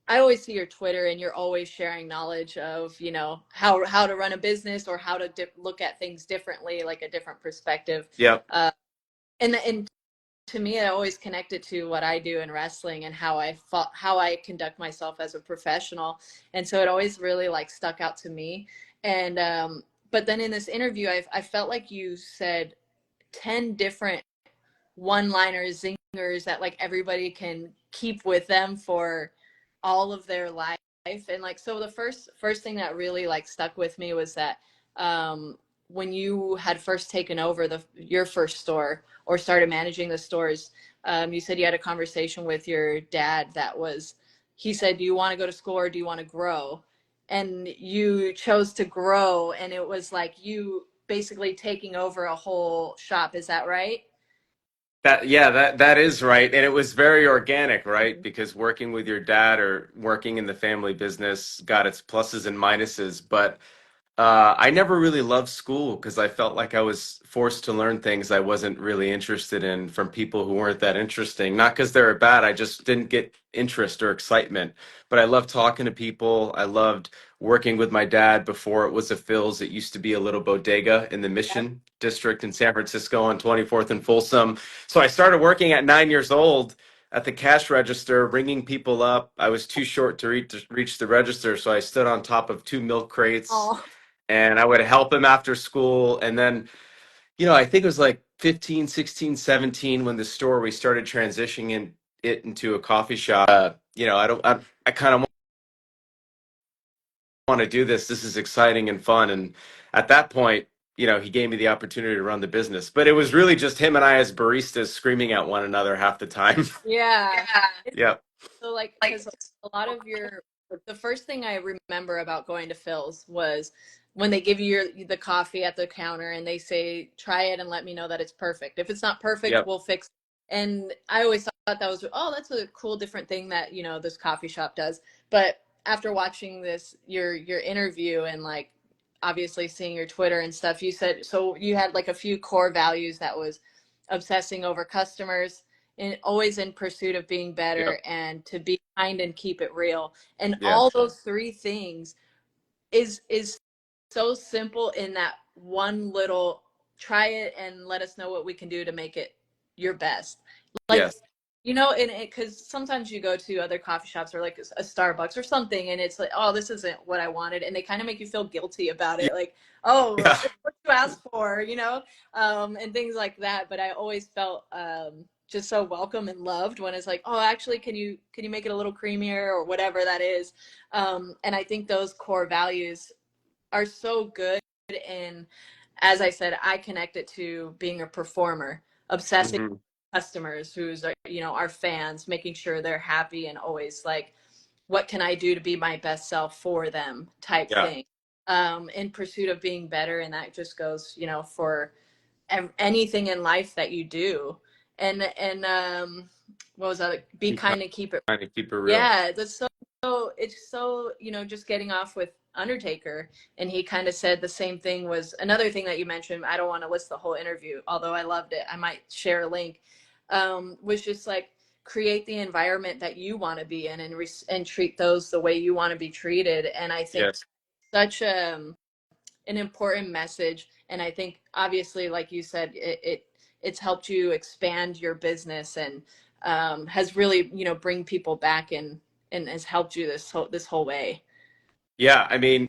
I always see your Twitter, and you're always sharing knowledge of, you know, how to run a business, or how to look at things differently, like a different perspective. Yep. And to me, I always connect it to what I do in wrestling, and how I conduct myself as a professional. And so it always really like stuck out to me. And but then in this interview, I felt like you said 10 different one-liners, zingers that like everybody can keep with them for all of their life. And like, so the first thing that really like stuck with me was that when you had first taken over your first store, or started managing the stores, you said you had a conversation with your dad that was, he said, do you want to go to school, or do you want to grow? And you chose to grow, and it was like you basically taking over a whole shop. Is that right? That is right. And it was very organic, right? Because working with your dad or working in the family business got its pluses and minuses. But I never really loved school because I felt like I was forced to learn things I wasn't really interested in from people who weren't that interesting. Not because they were bad, I just didn't get interest or excitement. But I loved talking to people. I loved working with my dad before it was a Phil's. It used to be a little bodega in the Mission District in San Francisco on 24th and Folsom. So I started working at 9 years old at the cash register, ringing people up. I was too short to reach the register, so I stood on top of two milk crates Oh, and I would help him after school. And then, I think it was like 15, 16, 17 when the store, we started transitioning it into a coffee shop. I kind of want to do this. This is exciting and fun. And at that point, he gave me the opportunity to run the business. But it was really just him and I as baristas screaming at one another half the time. yeah. Yeah. So like, because a lot of the first thing I remember about going to Phil's was when they give you the coffee at the counter, and they say, try it and let me know that it's perfect. If it's not perfect, Yep. we'll fix it. And I always thought that was, oh, that's a cool different thing that, this coffee shop does. But after watching your interview, and like obviously seeing your Twitter and stuff, you said, so you had like a few core values that was obsessing over customers, and always in pursuit of being better, Yep. and to be kind and keep it real. And Yeah. all those three things is so simple in that one little, try it and let us know what we can do to make it your best. Like, Yes. and because sometimes you go to other coffee shops, or like a Starbucks or something, and it's like, oh, this isn't what I wanted. And they kind of make you feel guilty about it. Like, oh, Yeah. it's what you asked for, and things like that. But I always felt just so welcome and loved when it's like, oh, actually, can you make it a little creamier, or whatever that is. And I think those core values are so good. And as I said, I connect it to being a performer, obsessing Hmm. customers, who's our fans, making sure they're happy, and always like, what can I do to be my best self for them, type Yeah. thing. In pursuit of being better, and that just goes for anything in life that you do. And what was that, be Be kind and keep it. trying to keep it real. Yeah, that's so it's so, just getting off with Undertaker, and he kind of said the same thing. Was another thing that you mentioned, I don't want to list the whole interview, although I loved it, I might share a link. Was just like, create the environment that you want to be in, and treat those the way you want to be treated. And I think Yes. such an important message. And I think, obviously, like you said, it it's helped you expand your business and has really, you know, bring people back and has helped you this whole way. Yeah, I mean,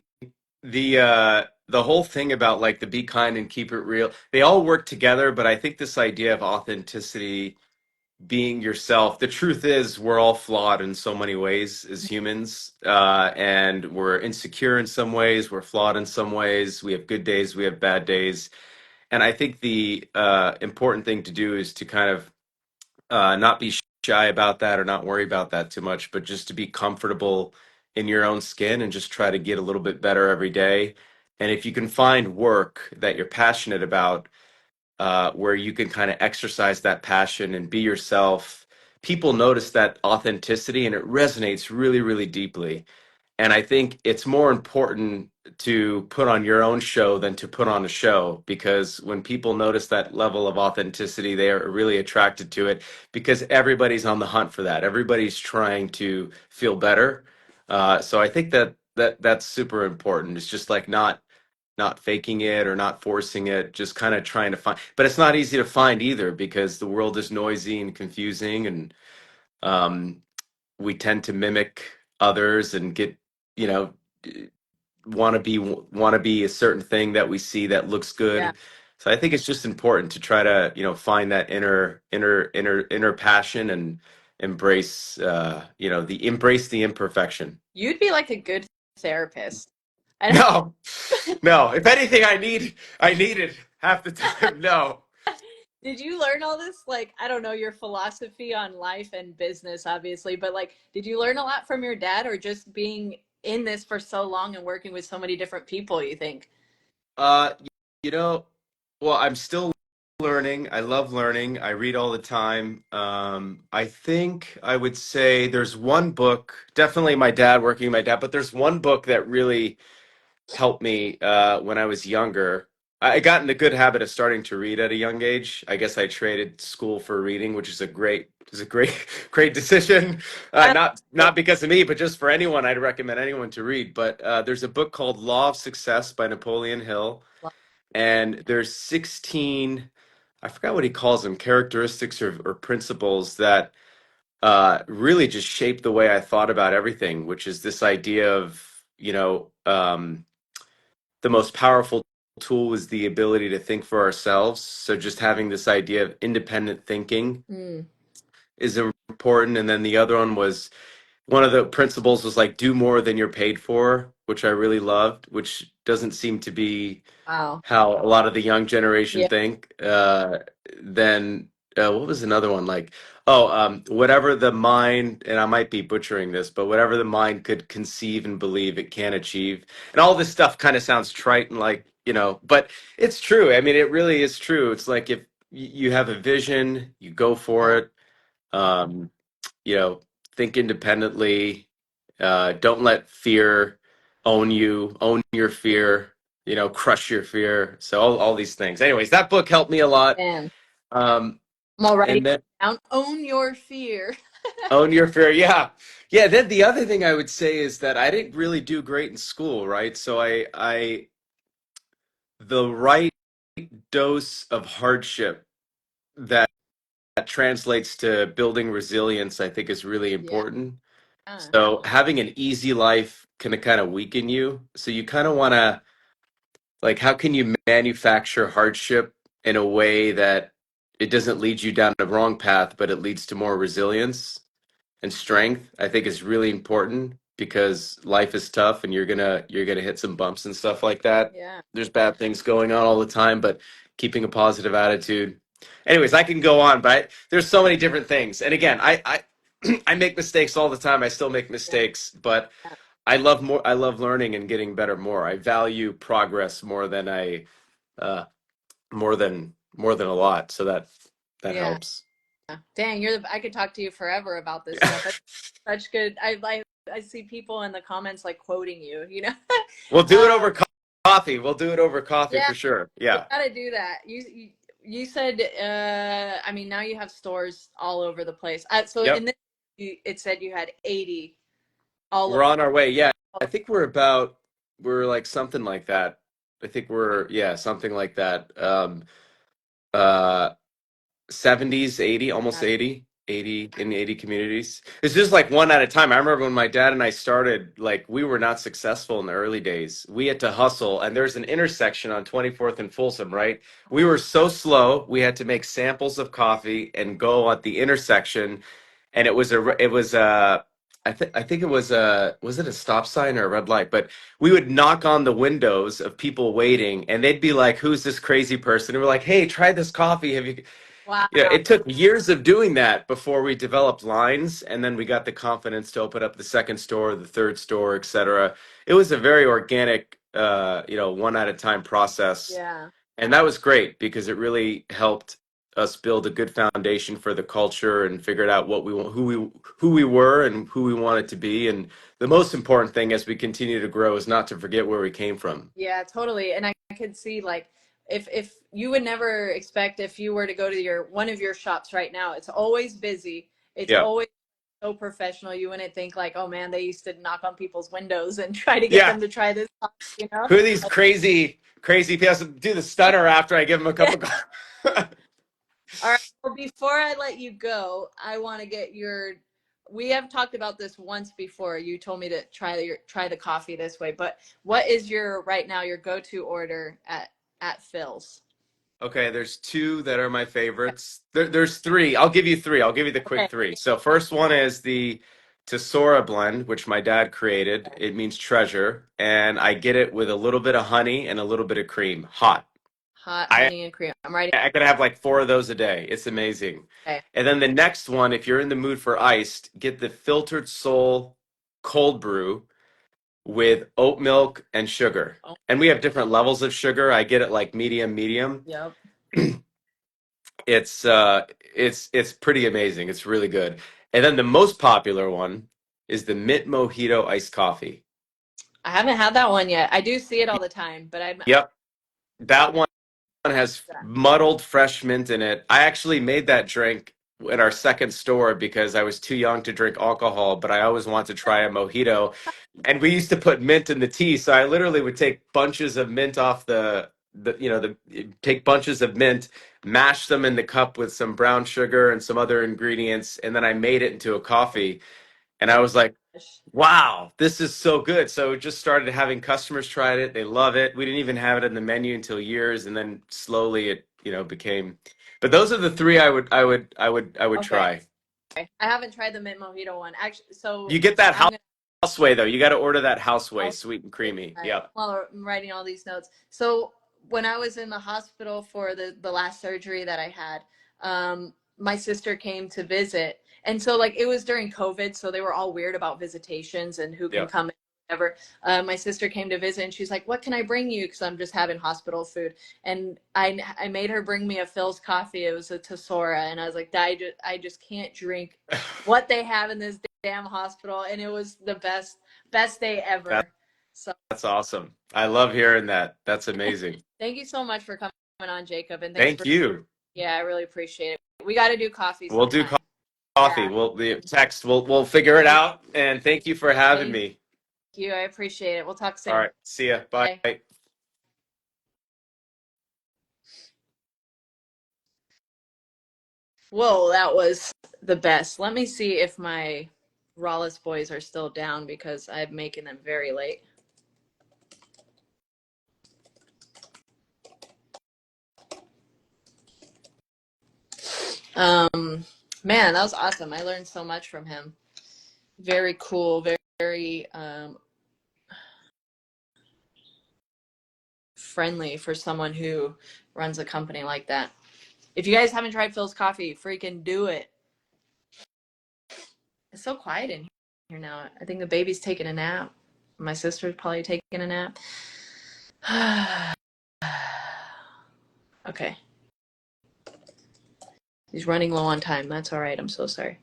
the whole thing about like the be kind and keep it real, they all work together, but I think this idea of authenticity, being yourself, the truth is we're all flawed in so many ways as humans, and we're insecure in some ways, we're flawed in some ways, we have good days, we have bad days. And I think the important thing to do is to kind of not be shy about that or not worry about that too much, but just to be comfortable in your own skin and just try to get a little bit better every day. And if you can find work that you're passionate about, where you can kind of exercise that passion and be yourself, people notice that authenticity and it resonates really, really deeply. And I think it's more important to put on your own show than to put on a show, because when people notice that level of authenticity, they are really attracted to it because everybody's on the hunt for that. Everybody's trying to feel better. So I think that's super important. It's just like not faking it or not forcing it, just kind of trying to find. But it's not easy to find either because the world is noisy and confusing, and um, we tend to mimic others and get, you know, want to be a certain thing that we see that looks Yeah. good. So I think it's just important to try to, you know, find that inner passion and embrace, embrace the imperfection. You'd be like a good therapist. I No, no. If anything, I need it half the time. No. Did you learn all this? Like, I don't know, your philosophy on life and business, obviously, but like, did you learn a lot from your dad or just being in this for so long and working with so many different people, you think? Uh, you know, well, I'm still learning. I love learning. I read all the time. I think I would say there's one book, definitely my dad, working with my dad, but there's one book that really helped me when I was younger. I got in the good habit of starting to read at a young age. I guess I traded school for reading, which is a great great decision. I Not because of me, but just for anyone. I'd recommend anyone to read. But there's a book called Law of Success by Napoleon Hill, and there's 16, I forgot what he calls them, characteristics or principles that really just shaped the way I thought about everything, which is this idea of, the most powerful tool is the ability to think for ourselves. So just having this idea of independent thinking Mm, is important. And then the other one was, one of the principles was like do more than you're paid for, which I really loved, which doesn't seem to be wow. how a lot of the young generation Yeah. think. Then what was another one like? Oh, whatever the mind, and I might be butchering this, but whatever the mind could conceive and believe, it can achieve. And all this stuff kind of sounds trite and like, but it's true. I mean, it really is true. It's like if you have a vision, you go for Yeah. it. Um, you know, think independently. Don't let fear own you. Own your fear. Crush your fear. So all these things. Anyways, that book helped me a lot. Man, Um, I'm all writing and then down. Own your fear. own your fear. Yeah, yeah. Then the other thing I would say is that I didn't really do great in school, right? So the right dose of hardship that translates to building resilience, I think is really Yeah. important. So having an easy life can kind of weaken you. So you kind of want to, like, how can you manufacture hardship in a way that it doesn't lead you down the wrong path, but it leads to more resilience and strength? I think is really important because life is tough and you're gonna hit some bumps and stuff like that. Yeah. There's bad things going on all the time, but keeping a positive attitude. Anyways, I can go on, but there's so many different things. And again, I I make mistakes all the time. I still make Yeah. mistakes, but I love learning and getting better more. I value progress more than I more than a lot. So that Yeah. helps. Dang, I could talk to you forever about this Yeah. stuff. It's such good. I see people in the comments like quoting you, you know. We'll do it uh, over coffee. We'll do it over coffee yeah, for sure. we Yeah. gotta do that. You said I mean now you have stores all over the place. So Yep. in this it said you had 80 all We're over. on our way. Yeah. I think we're like something like that. I think we're, yeah, something like that. Uh 70s, 80, almost 80, 80 in 80 communities. It's just like one at a time. I remember when my dad and I started, like we were not successful in the early days. We had to hustle, and there's an intersection on 24th and Folsom, right? We were so slow. We had to make samples of coffee and go at the intersection, and I think it was it a stop sign or a red light? But we would knock on the windows of people waiting, and they'd be like, "Who's this crazy person?" And we're like, "Hey, try this coffee. Have you?" Wow. Yeah, it took years of doing that before we developed lines, and then we got the confidence to open up the second store, the third store, etc. It was a very organic, one at a time process, Yeah. and that was great because it really helped us build a good foundation for the culture and figured out what we want, who we were, and who we wanted to be. And the most important thing as we continue to grow is not to forget where we came from. Yeah, totally. And I could see like if you would never expect if you were to go to your one of your shops right now, it's always busy. It's Yeah, always so professional. You wouldn't think like, oh man, they used to knock on people's windows and try to get yeah. them to try this coffee, you know? Who are these crazy people? Do the stunner after I give them a cup of coffee. All right. Well, before I let you go, I want to get your. We have talked about this once before. You told me to try the coffee this way, but what is your right now your go-to order at Phil's? Okay, there's two that are my favorites. There's three. I'll give you three. I'll give you the quick Okay. three. So first one is the Tesora blend, which my dad created. It means treasure, and I get it with a little bit of honey and a little bit of cream, hot. Hot I honey and cream. I'm writing. I could have like four of those a day. It's amazing. Okay. And then the next one, if you're in the mood for iced, get the Filtered Soul cold brew with oat milk and sugar. Oh, And we have different levels of sugar. I get it like medium. yep. It's pretty amazing. It's really good. And then the most popular one is the Mint Mojito iced coffee. I haven't had that one yet. I do see it all the time, but I'm Yep, that one has muddled fresh mint in it. I actually made that drink in our second store because I was too young to drink alcohol, but I always wanted to try a mojito. And we used to put mint in the tea, so I literally would take bunches of mint off take bunches of mint, mash them in the cup with some brown sugar and some other ingredients, and then I made it into a coffee. And I was like, wow, this is so good. So just started having customers try it. They love it. We didn't even have it in the menu until years, and then slowly it, became. But those are the three I would okay. try. I haven't tried the mint mojito one. Actually, so You get that I'm gonna house way though. You got to order that house way, I'll sweet and take creamy. that Yep. while I'm writing all these notes. So when I was in the hospital for the last surgery that I had, my sister came to visit, and so like it was during COVID, so they were all weird about visitations and who can Yep. come. Whatever. My sister came to visit, and she's like, "What can I bring you?" Because I'm just having hospital food, and I made her bring me a Phil's coffee. It was a Tesora, and I was like, I just can't drink what they have in this damn hospital, and it was the best day That, ever. So that's awesome. I love hearing that. That's amazing. thank you so much for coming on, Jacob, and thanks Thank for you. yeah, I really appreciate it. We got to do coffee We'll do sometime. coffee. Yeah, The text. We'll figure it out. And thank you for having thank me. you. I appreciate it. We'll talk All soon. right. See ya. Bye. Bye. Whoa, that was the best. Let me see if my Rollis boys are still down because I'm making them very late. Man, that was awesome. I learned so much from him. Very cool, very friendly for someone who runs a company like that. If you guys haven't tried Phil's coffee, freaking do it. It's so quiet in here now. I think the baby's taking a nap. My sister's probably taking a nap. Okay. He's running low on time. That's all right. I'm so sorry.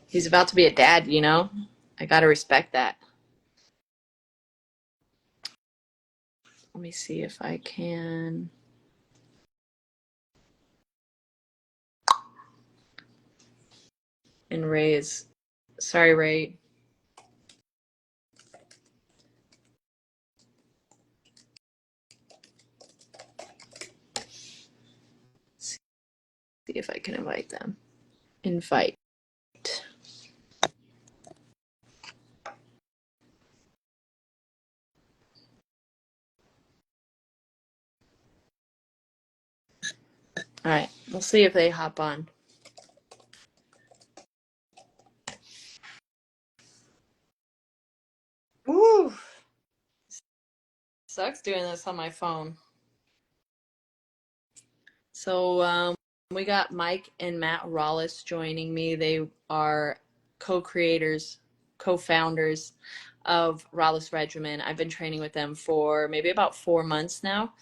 He's about to be a dad, you know? I gotta respect that. Let me see if I can. And Ray is. Sorry, Ray. if I can invite them. Invite. All right, we'll see if they hop on. Woo! Sucks doing this on my phone. So we got Mike and Matt Rollis joining me. They are co-creators, co-founders of Rollis Regimen. I've been training with them for maybe about 4 months now.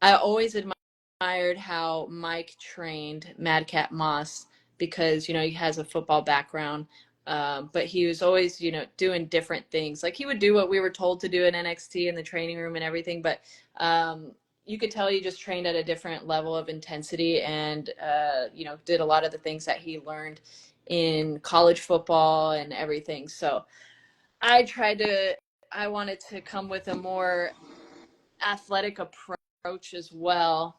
I always admired how Mike trained Madcap Moss because, he has a football background. But he was always, doing different things. Like he would do what we were told to do in NXT in the training room and everything. But you could tell he just trained at a different level of intensity and, did a lot of the things that he learned in college football and everything. So I wanted to come with a more athletic approach as well.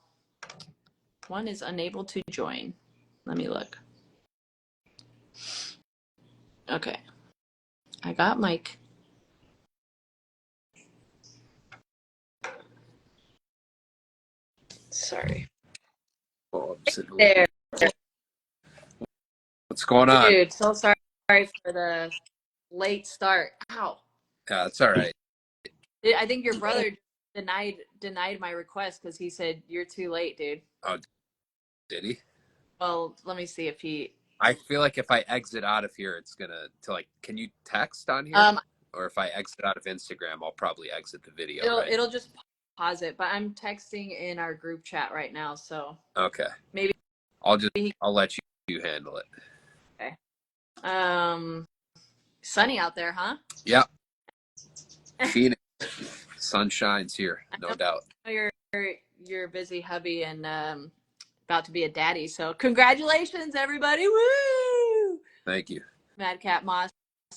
One is unable to join. Let me look. Okay. I got Mike. Sorry. Oh, I'm sitting There. What's going on? Dude, so sorry for the late start. Ow. Yeah, it's all right. I think your brother denied my request because he said you're too late, dude. Oh, did he? Well, let me see if he. I feel like if I exit out of here, it's gonna can you text on here? Or if I exit out of Instagram, I'll probably exit the video. It'll just pause it. But I'm texting in our group chat right now, so okay. Maybe I'll let you handle it. Okay. Sunny out there, huh? Yep. Phoenix, sun shines here, no doubt. You're a busy hubby and about to be a daddy. So congratulations, everybody! Woo! Thank you, Madcap Moss.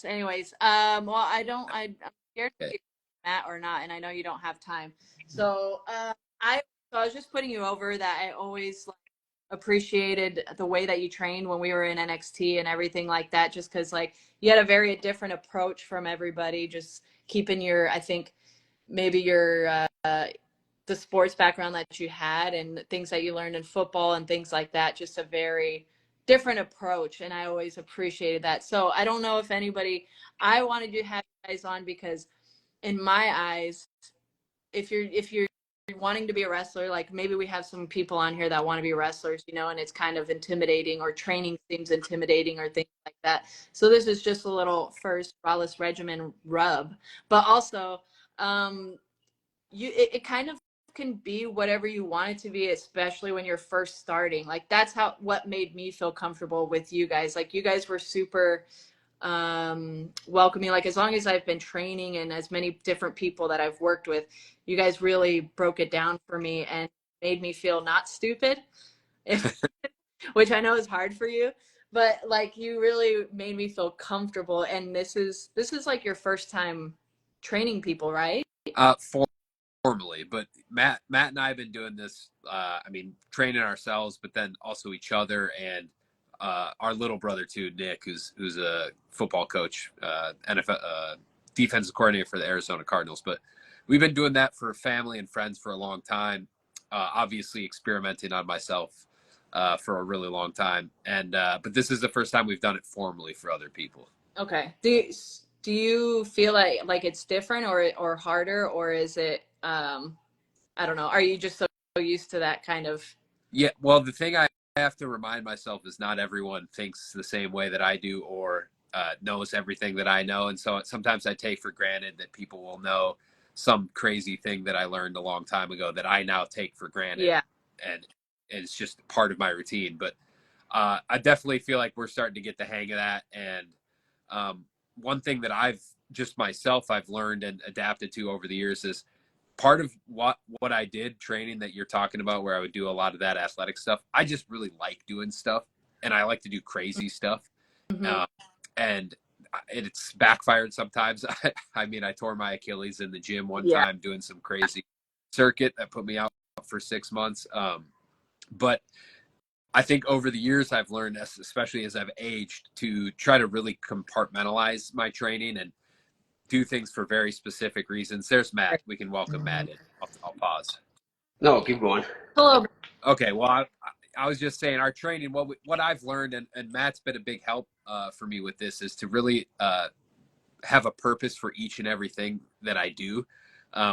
Anyways, well, I'm scared to Matt or not, and I know you don't have time. So I was just putting you over that I always appreciated the way that you trained when we were in NXT and everything like that, just because you had a very different approach from everybody, just keeping I think maybe your the sports background that you had and things that you learned in football and things like that, just a very different approach. And I always appreciated that. So I don't know if I wanted to have you guys on because in my eyes, if you're wanting to be a wrestler, maybe we have some people on here that want to be wrestlers, and it's kind of intimidating or training seems intimidating or things like that. So this is just a little first Rollis Regimen rub, but also it kind of can be whatever you want it to be, especially when you're first starting. That's what made me feel comfortable with you guys. You guys were super welcoming. As long as I've been training and as many different people that I've worked with, you guys really broke it down for me and made me feel not stupid, which I know is hard for you, but you really made me feel comfortable. And this is your first time training people, right? Formally, but Matt and I have been doing this. Training ourselves, but then also each other and our little brother too, Nick, who's a football coach, NFL defensive coordinator for the Arizona Cardinals. But we've been doing that for family and friends for a long time. Obviously, experimenting on myself for a really long time, and but this is the first time we've done it formally for other people. Okay. Do you feel like it's different or harder, or is it I don't know, are you just so used to that kind of? Yeah, well, the thing I have to remind myself is not everyone thinks the same way that I do or knows everything that I know. And so sometimes I take for granted that people will know some crazy thing that I learned a long time ago that I now take for granted. Yeah. And it's just part of my routine. But I definitely feel like we're starting to get the hang of that. And one thing that I've learned and adapted to over the years is part of what I did training that you're talking about, where I would do a lot of that athletic stuff. I just really like doing stuff and I like to do crazy stuff. Mm-hmm. And it's backfired sometimes. I tore my Achilles in the gym one time doing some crazy circuit that put me out for 6 months. But I think over the years I've learned, especially as I've aged, to try to really compartmentalize my training and do things for very specific reasons. There's Matt. We can welcome Matt in. I'll pause. No, keep going. Hello. Okay, well, I was just saying our training, what I've learned, and Matt's been a big help for me with this, is to really have a purpose for each and everything that I do,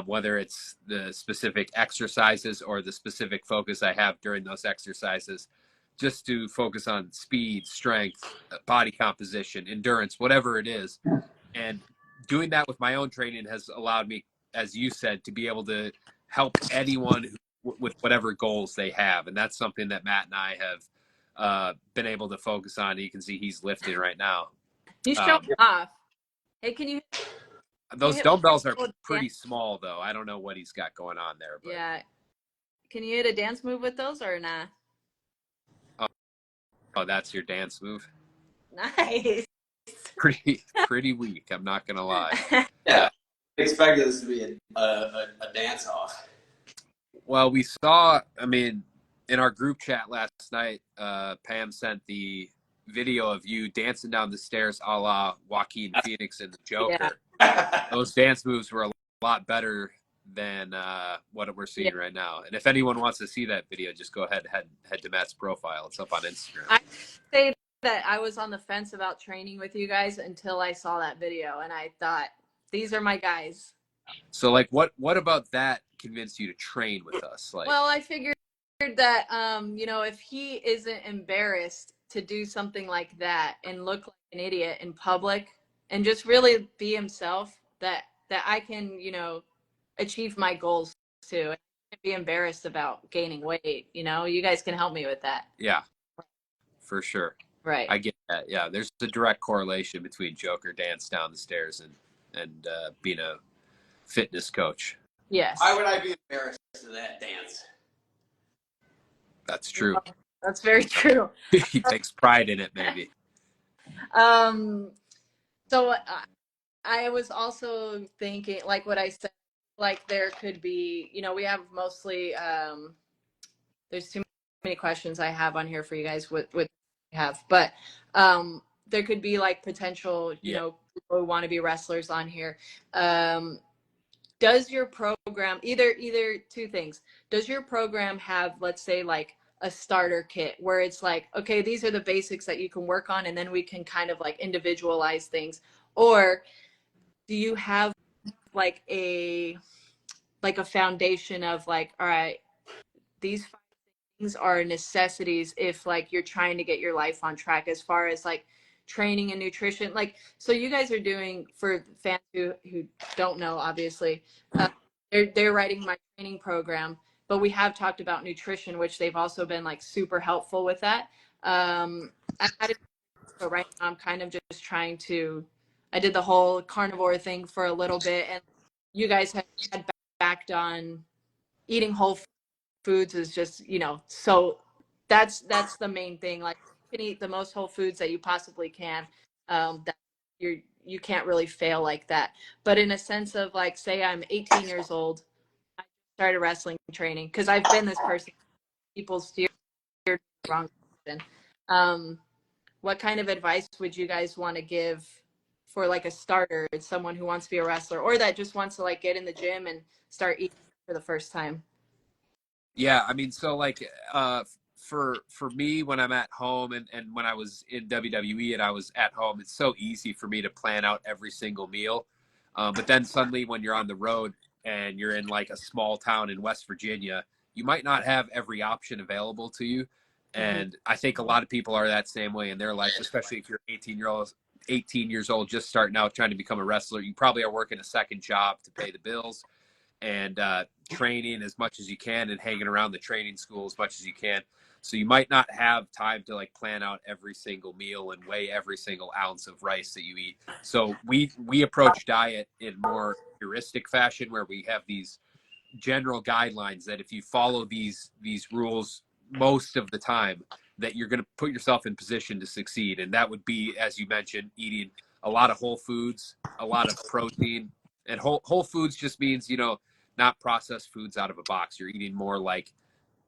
whether it's the specific exercises or the specific focus I have during those exercises, just to focus on speed, strength, body composition, endurance, whatever it is. And doing that with my own training has allowed me, as you said, to be able to help anyone with whatever goals they have. And that's something that Matt and I have been able to focus on. You can see he's lifting right now. You show off. Hey, can you? Those dumbbells are pretty small, though. I don't know what he's got going on there. But. Yeah. Can you hit a dance move with those or nah? Oh, that's your dance move? Nice. Pretty weak. I'm not gonna lie. Yeah, I expected this to be a dance off. Well, we saw. I mean, in our group chat last night, Pam sent the video of you dancing down the stairs, a la Joaquin Phoenix and the Joker. Yeah. Those dance moves were a lot better than what we're seeing right now. And if anyone wants to see that video, just go ahead, head to Matt's profile. It's up on Instagram. I say that I was on the fence about training with you guys until I saw that video, and I thought, these are my guys. So, like, what about that convinced you to train with us? Like, well, I figured that if he isn't embarrassed to do something like that and look like an idiot in public and just really be himself, that I can, achieve my goals too. And be embarrassed about gaining weight. You guys can help me with that. Yeah, for sure. Right. I get that. Yeah, there's a direct correlation between Joker dance down the stairs and being a fitness coach. Yes. Why would I be embarrassed of that dance? That's true. Well, that's very true. He takes pride in it, maybe. So I was also thinking, like what I said, like there could be, we have mostly, there's too many questions I have on here for you guys with have, but there could be like potential, people who want to be wrestlers on here. Does your program, either two things, does your program have, let's say, like a starter kit where it's like, okay, these are the basics that you can work on, and then we can kind of like individualize things? Or do you have like a foundation of like, all right, these things are necessities if like you're trying to get your life on track as far as like training and nutrition? Like, so you guys are doing, for fans who don't know, obviously, they're writing my training program, but we have talked about nutrition, which they've also been like super helpful with that. So right now I'm kind of just trying to, I did the whole carnivore thing for a little bit, and you guys had backed on eating whole foods is just, so that's the main thing. Like, you can eat the most whole foods that you possibly can. That you can't really fail like that. But in a sense of like, say I'm 18 years old, I started wrestling training because I've been this person, people steer the wrong direction. What kind of advice would you guys want to give for like a starter, someone who wants to be a wrestler or that just wants to like get in the gym and start eating for the first time? Yeah, I mean, so like for me, when I'm at home and when I was in WWE and I was at home, it's so easy for me to plan out every single meal. But then suddenly when you're on the road and you're in like a small town in West Virginia, you might not have every option available to you. And I think a lot of people are that same way in their life, especially if you're 18 years old, just starting out trying to become a wrestler. You probably are working a second job to pay the bills and training as much as you can and hanging around the training school as much as you can. So you might not have time to like plan out every single meal and weigh every single ounce of rice that you eat. So we approach diet in more heuristic fashion, where we have these general guidelines that if you follow these rules most of the time, that you're going to put yourself in position to succeed. And that would be, as you mentioned, eating a lot of whole foods, a lot of protein. And whole foods just means, not processed foods out of a box. You're eating more like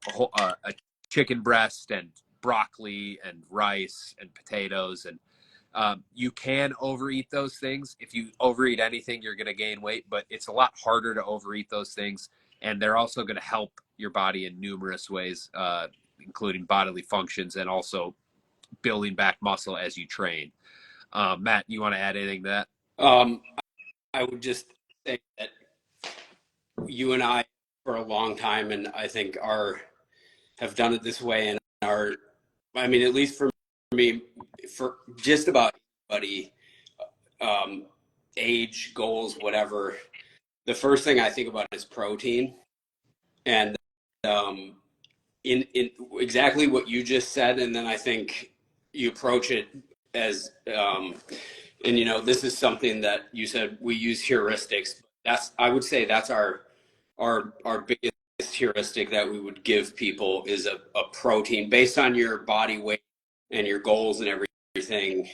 a chicken breast and broccoli and rice and potatoes. And you can overeat those things. If you overeat anything, you're going to gain weight, but it's a lot harder to overeat those things. And they're also going to help your body in numerous ways, including bodily functions and also building back muscle as you train. Matt, you want to add anything to that? I would just say that you and I, for a long time, and I think have done it this way, and I mean, at least for me, for just about anybody, age, goals, whatever, the first thing I think about is protein. And in exactly what you just said, and then I think you approach it as and this is something that you said we use heuristics. I would say that's our biggest heuristic that we would give people is a protein based on your body weight and your goals and everything.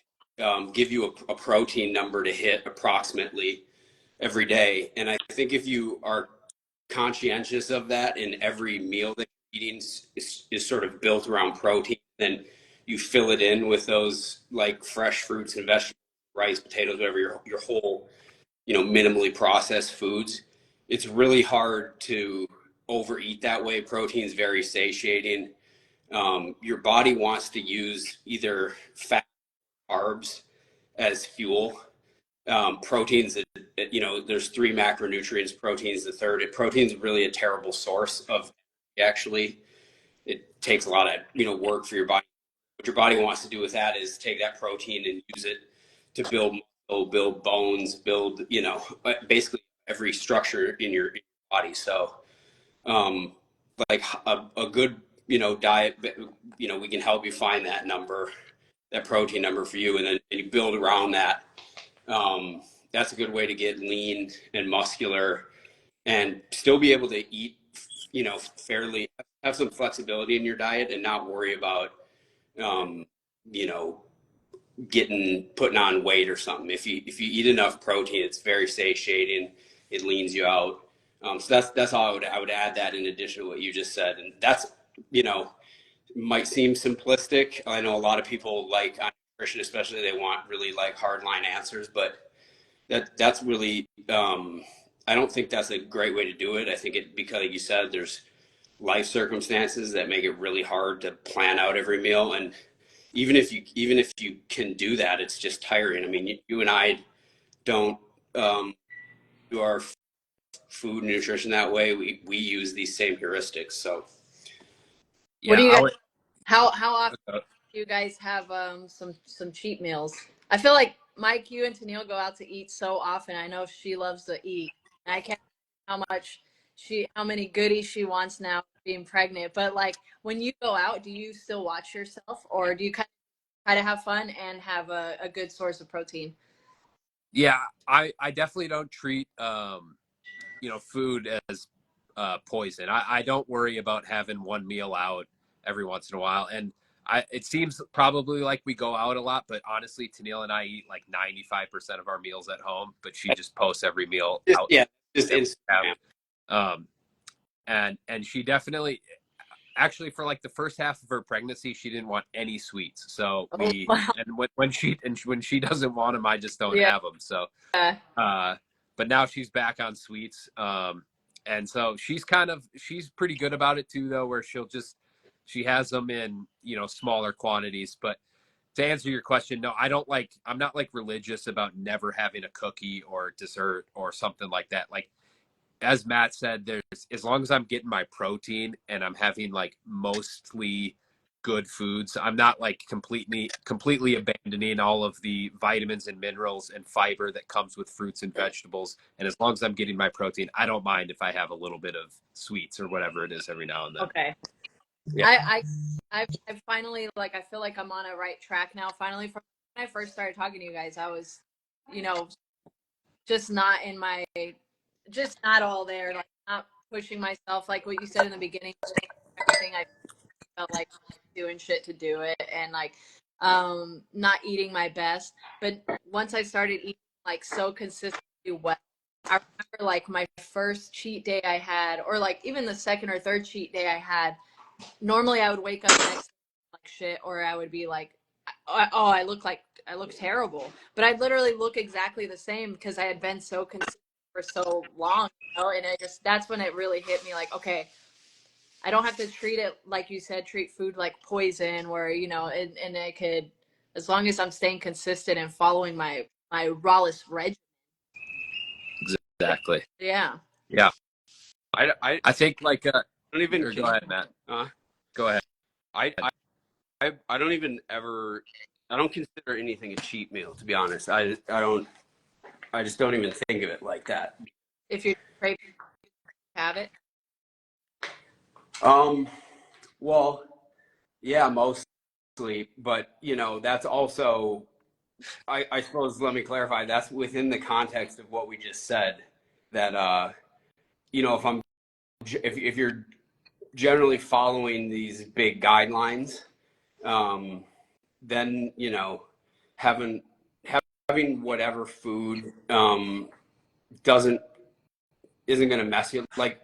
Give you a protein number to hit approximately every day. And I think if you are conscientious of that in every meal that you're eating is sort of built around protein, then you fill it in with those like fresh fruits and vegetables, rice, potatoes, whatever your whole, minimally processed foods. It's really hard to overeat that way. Protein is very satiating. Your body wants to use either fat or carbs as fuel. Proteins, there's 3 macronutrients. Protein's the third. Protein's really a terrible source of, actually. It takes a lot of, work for your body. What your body wants to do with that is take that protein and use it to build muscle, build bones, build, basically every structure in your body. So, like a good, diet, we can help you find that number, that protein number for you, and then you build around that. That's a good way to get lean and muscular and still be able to eat, fairly, have some flexibility in your diet and not worry about, putting on weight or something. If you eat enough protein, it's very satiating. It leans you out. So that's all I would add that in addition to what you just said. And that's, might seem simplistic. I know a lot of people like on nutrition, especially they want really like hardline answers, but that's really, I don't think that's a great way to do it. I think because like you said, there's life circumstances that make it really hard to plan out every meal. And even if you can do that, it's just tiring. I mean, you and I don't do our food and nutrition that way. We use these same heuristics. So Yeah, What do you guys, how often do you guys have some cheat meals? I feel like Mike, you and Tennille go out to eat so often. I know she loves to eat. I can't how many goodies she wants now being pregnant. But like when you go out, do you still watch yourself, or do you kind of try to have fun and have a good source of protein? Yeah, I definitely don't treat food as poison. I don't worry about having one meal out every once in a while. And it seems probably like we go out a lot, but honestly, Tennille and I eat like 95% of our meals at home, but she just posts every meal out. Yeah, just Instagram. And she definitely, actually, for like the first half of her pregnancy, she didn't want any sweets. So when she doesn't want them, I just don't have them. So, but now she's back on sweets. And so she's pretty good about it too, though, where she has them in, smaller quantities. But to answer your question, no, I'm not like religious about never having a cookie or dessert or something like that. Like, as Matt said, as long as I'm getting my protein and I'm having like mostly good foods, I'm not like completely abandoning all of the vitamins and minerals and fiber that comes with fruits and vegetables. And as long as I'm getting my protein, I don't mind if I have a little bit of sweets or whatever it is every now and then. Okay. Yeah. I've finally, like, I feel like I'm on a right track now. Finally, from when I first started talking to you guys, I was, just not all there, like not pushing myself, like what you said in the beginning, everything I felt like doing shit to do it, and like not eating my best. But once I started eating like so consistently well, I remember like my first cheat day I had, or like even the second or third cheat day I had, normally I would wake up the next day like shit, or I would be like, oh, I look terrible. But I'd literally look exactly the same because I had been so consistent for so long, you know? And that's when it really hit me like, okay, I don't have to treat it like you said, treat food like poison, where, you know, and it could, as long as I'm staying consistent and following my rawest regimen. Exactly. Yeah. Yeah. I think like don't even or go ahead, Matt. Go ahead. I, I don't even ever I don't consider anything a cheat meal, to be honest. I just don't even think of it like that. If you're craving, have it. Well, yeah, mostly, but you know, that's also I suppose let me clarify, that's within the context of what we just said that you know, if you're generally following these big guidelines, then you know, having having whatever food doesn't isn't going to mess you like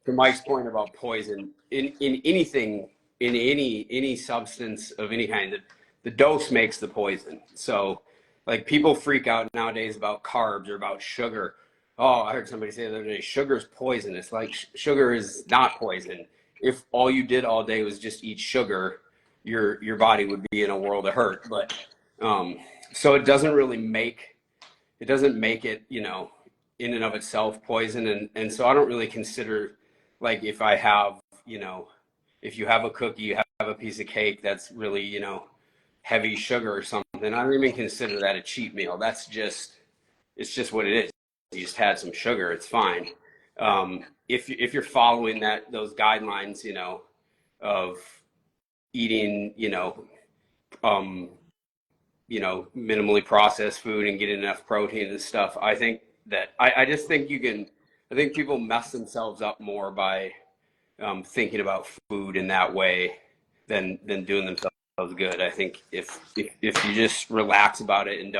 to Mike's point about poison in anything in any substance of any kind. The dose makes the poison. So like people freak out nowadays about carbs or about sugar. Oh, I heard somebody say the other day, sugar's poison. It's like sugar is not poison. If all you did all day was just eat sugar, your body would be in a world of hurt. But so it doesn't make it, you know, in and of itself poison. And so I don't really consider like if I have, you know, if you have a cookie, you have a piece of cake that's really, you know, heavy sugar or something, I don't even consider that a cheat meal. That's just, it's just what it is. You just had some sugar, it's fine. If you're following those guidelines, you know, of eating, um, minimally processed food and getting enough protein and stuff. I think that I just think I think people mess themselves up more by thinking about food in that way than doing themselves good. I think if you just relax about it and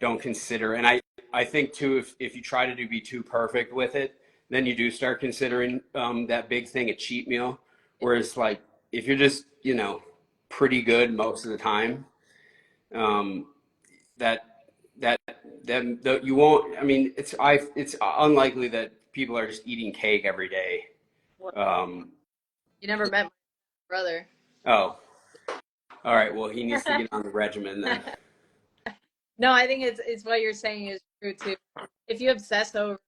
don't consider, and I think too, if you try to be too perfect with it, then you do start considering that big thing a cheat meal. Whereas like if you're just, pretty good most of the time, um, that that you won't. I mean, it's unlikely that people are just eating cake every day. Um, You never met my brother. oh, all right. Well, he needs to get on the regimen then. No, I think it's what you're saying is true too. If you obsess over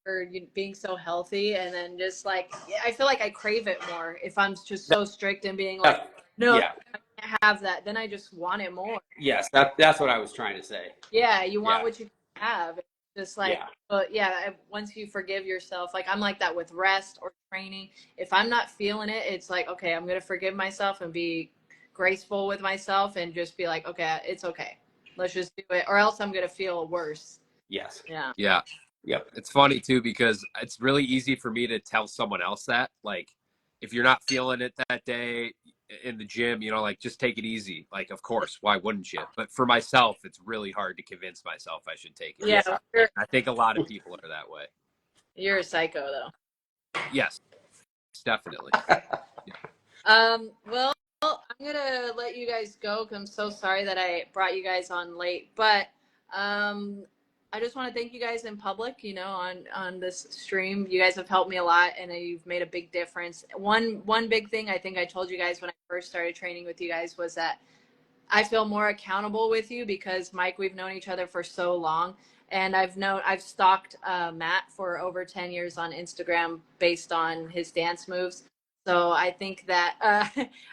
being so healthy, and then just like, I feel like I crave it more if I'm just so strict and being like, no, Yeah. I can't have that. Then I just want it more. Yes, that's what I was trying to say. Yeah, you want Yeah. what you have. It's just like, Yeah. but yeah, once you forgive yourself, like I'm like that with rest or training. If I'm not feeling it, it's like, okay, I'm gonna forgive myself and be graceful with myself and just be like, okay, it's okay. Let's just do it, or else I'm gonna feel worse. Yes. Yeah. Yeah. Yep. It's funny too because it's really easy for me to tell someone else that, like, if you're not feeling it that day in the gym, like just take it easy. Like, of course, why wouldn't you? But for myself, it's really hard to convince myself I should take it. Yeah, I think a lot of people are that way. you're a psycho though. Yes, definitely. Well, I'm gonna let you guys go because I'm so sorry that I brought you guys on late. But I just want to thank you guys in public, on this stream. You guys have helped me a lot, and you've made a big difference. One big thing I think I told you guys when I first started training with you guys was that I feel more accountable with you because Mike, we've known each other for so long. And I've stalked Matt for over 10 years on Instagram based on his dance moves. So I think that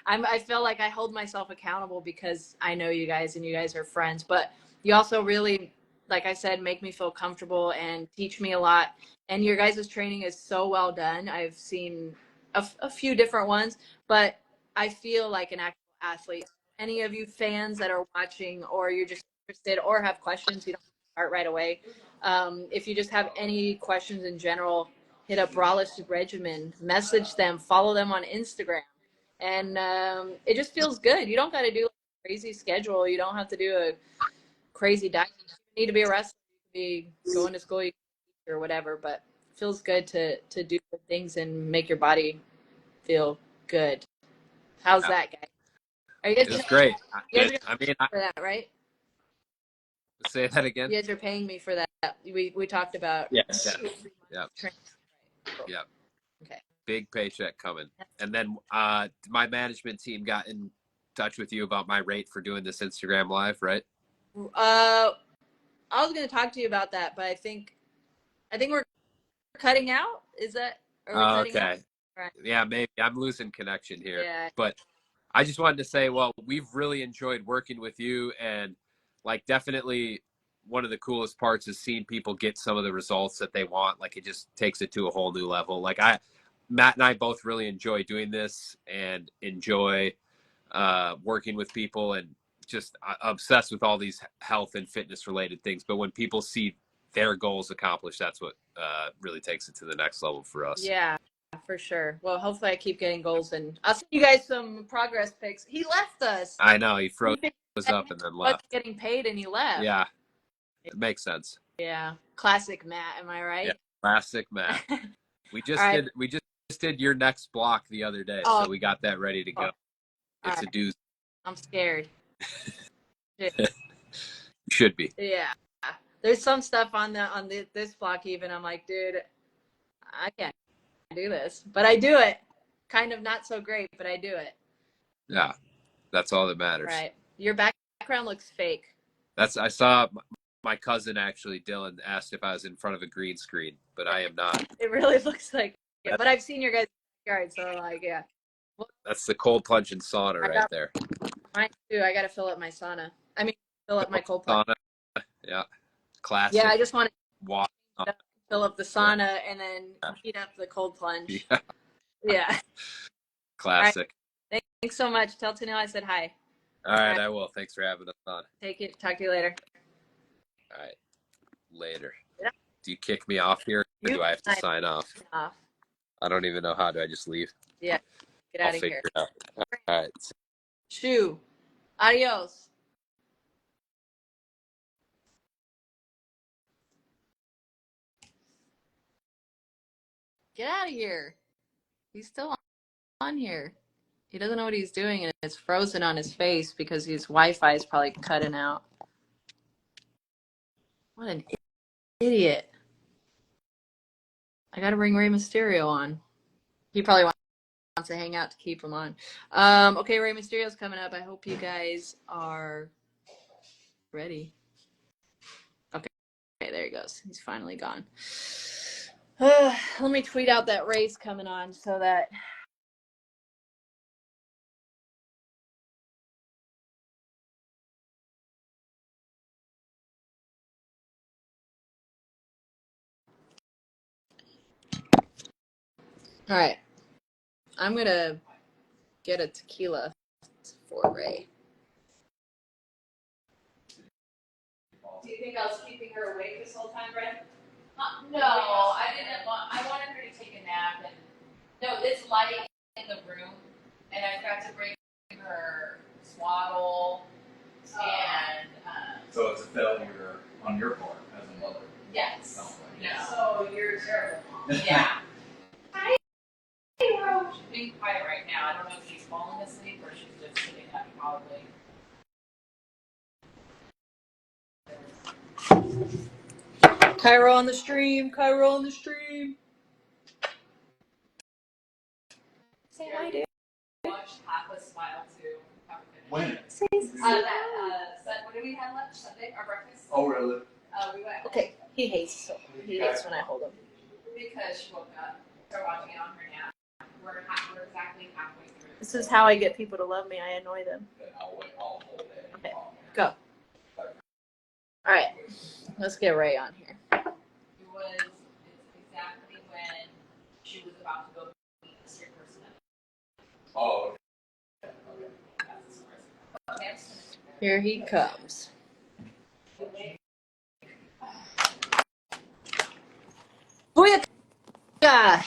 I feel like I hold myself accountable because I know you guys and you guys are friends. But you also really, like I said, make me feel comfortable and teach me a lot. And your guys' training is so well done. I've seen a few different ones, but I feel like an actual athlete. Any of you fans that are watching, or you're just interested or have questions, you don't start right away. If you just have any questions in general, hit up Braless Regimen, message them, follow them on Instagram. And it just feels good. You don't got to do a crazy schedule. You don't have to do a crazy diet. You need to be a wrestler. You can be going to school or whatever, but it feels good to do good things and make your body feel good. How's Yeah. that, guy? Are you guys? It was great. You guys are I mean, for that, right? say that again. You guys are paying me for that. We talked about. Yes. Yeah. Yeah. Okay. Big paycheck coming. And then my management team got in touch with you about my rate for doing this Instagram live, right? I was going to talk to you about that, but I think we're cutting out. Is that? Are we cutting out? Okay. Right. Yeah, maybe I'm losing connection here. Yeah. But I just wanted to say, well, we've really enjoyed working with you, and like definitely one of the coolest parts is seeing people get some of the results that they want. Like it just takes it to a whole new level. Like Matt and I both really enjoy doing this and enjoy working with people and just obsessed with all these health and fitness related things. But when people see their goals accomplished, that's what really takes it to the next level for us. Yeah, for sure. Well, hopefully I keep getting goals, and I'll send you guys some progress pics. He left us. I know he froze up and then left. Getting paid, and he left. Yeah, it makes sense. Yeah, classic Matt. Am I right? Yeah, classic Matt. We just did your next block the other day, so we got that ready to go. It's a doozy. I'm scared. Should be. Yeah. There's some stuff on this block even. I'm like, dude, I can't do this, but I do it. Kind of not so great, but I do it. Yeah, that's all that matters. Right. Your background looks fake. I saw my cousin actually, Dylan, asked if I was in front of a green screen, but I am not. It really looks like it. But I've seen your guys' backyard, so like, yeah. That's the cold plunge and sauna right there. Mine too. I got to fill up my sauna. I mean, fill up my cold plunge. Sauna. Yeah. Classic. Yeah, I just want to fill up the sauna and then heat up the cold plunge. Yeah. Classic. Right. Thanks so much. Tell Tanil I said hi. All right, I will. Thanks for having us on. Take it. Talk to you later. All right. Later. Yeah. Do you kick me off here, or do I have to sign off? I don't even know how. Do I just leave? Yeah. Get out of here. It out. All right. Shoo. Adios. Get out of here. He's still on here. He doesn't know what he's doing, and it's frozen on his face because his Wi-Fi is probably cutting out. What an idiot. I got to bring Rey Mysterio on. He probably wants to hang out to keep him on. Okay, Rey Mysterio's coming up. I hope you guys are ready. Okay, there he goes. He's finally gone. Let me tweet out that Rey's coming on so that... All right. I'm going to get a tequila for Rey. Do you think I was keeping her awake this whole time, Brent? No, I didn't want. I wanted her to take a nap, and no, it's light in the room, and I forgot to bring her swaddle and. So it's a failure on your part as a mother. Yes. Like. Yeah. So you're terrible. Yeah. Hi, Rose. She's being quiet right now. I don't know if she's falling asleep or she's just sitting up, probably. Cairo on the stream. Cairo on the stream. Say hi, dude. Watch Hapless Smile too. When? What did we have lunch Sunday? Our breakfast? Oh, really? We went. Okay. He hates when I hold him. Because she woke up. They're watching it on her nap. We're exactly halfway through. This is how I get people to love me. I annoy them. Okay. Go. All right. Let's get Rey on here. It's exactly when she was about to go meet the sick person. Oh, okay. Here he comes. Booyah!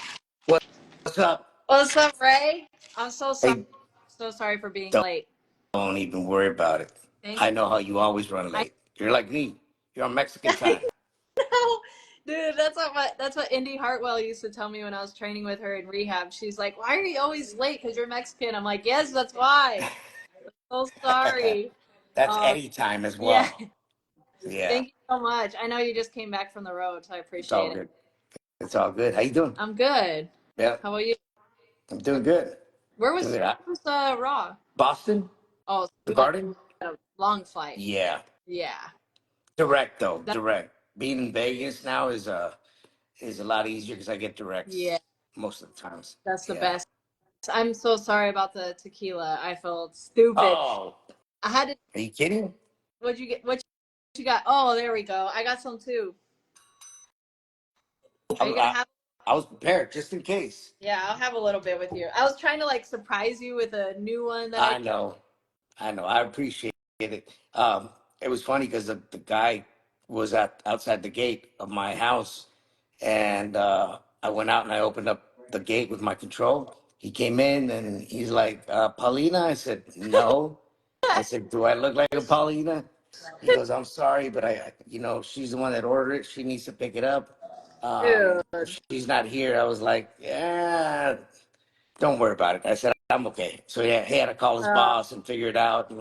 What's up? What's up, Rey? I'm so sorry. Hey, So sorry for being don't, late. don't even worry about it. I know how you always run late. You're like me. You're on Mexican time. Dude, that's what Indy Hartwell used to tell me when I was training with her in rehab. She's like, "Why are you always late? Because you're Mexican." I'm like, "Yes, that's why." So sorry. That's any time as Yeah. well. Yeah, Thank you so much. I know you just came back from the road, so I it's all appreciate it. good. It's all good. How you doing? I'm good. Yeah, How about you? I'm doing good. Where Doing was good. Raw? Boston, Oh, so the you had Garden. a long flight. Yeah, Yeah. direct though. That, Direct. Being in Vegas now is a lot easier because I get yeah, directs most of the times. that's the Yeah. best. I'm so sorry about the tequila. I felt stupid. Oh, I had to. are you kidding? What'd you get? What you got? Oh, there we go. I got some too. I, Are you gonna I, have? I was prepared just in case. Yeah, I'll have a little bit with you. I was trying to like surprise you with a new one that I. I know. I know. I appreciate it. It was funny because the guy was outside the gate of my house, and I went out and I opened up the gate with my control. He came in and he's like, "Paulina." I said, "No." I said, "Do I look like a Paulina?" He goes, "I'm sorry, but she's the one that ordered it. She needs to pick it up. Dude. She's not here." I was like, "Yeah, don't worry about it." I said, "I'm okay." So yeah, he had to call his boss and figure it out,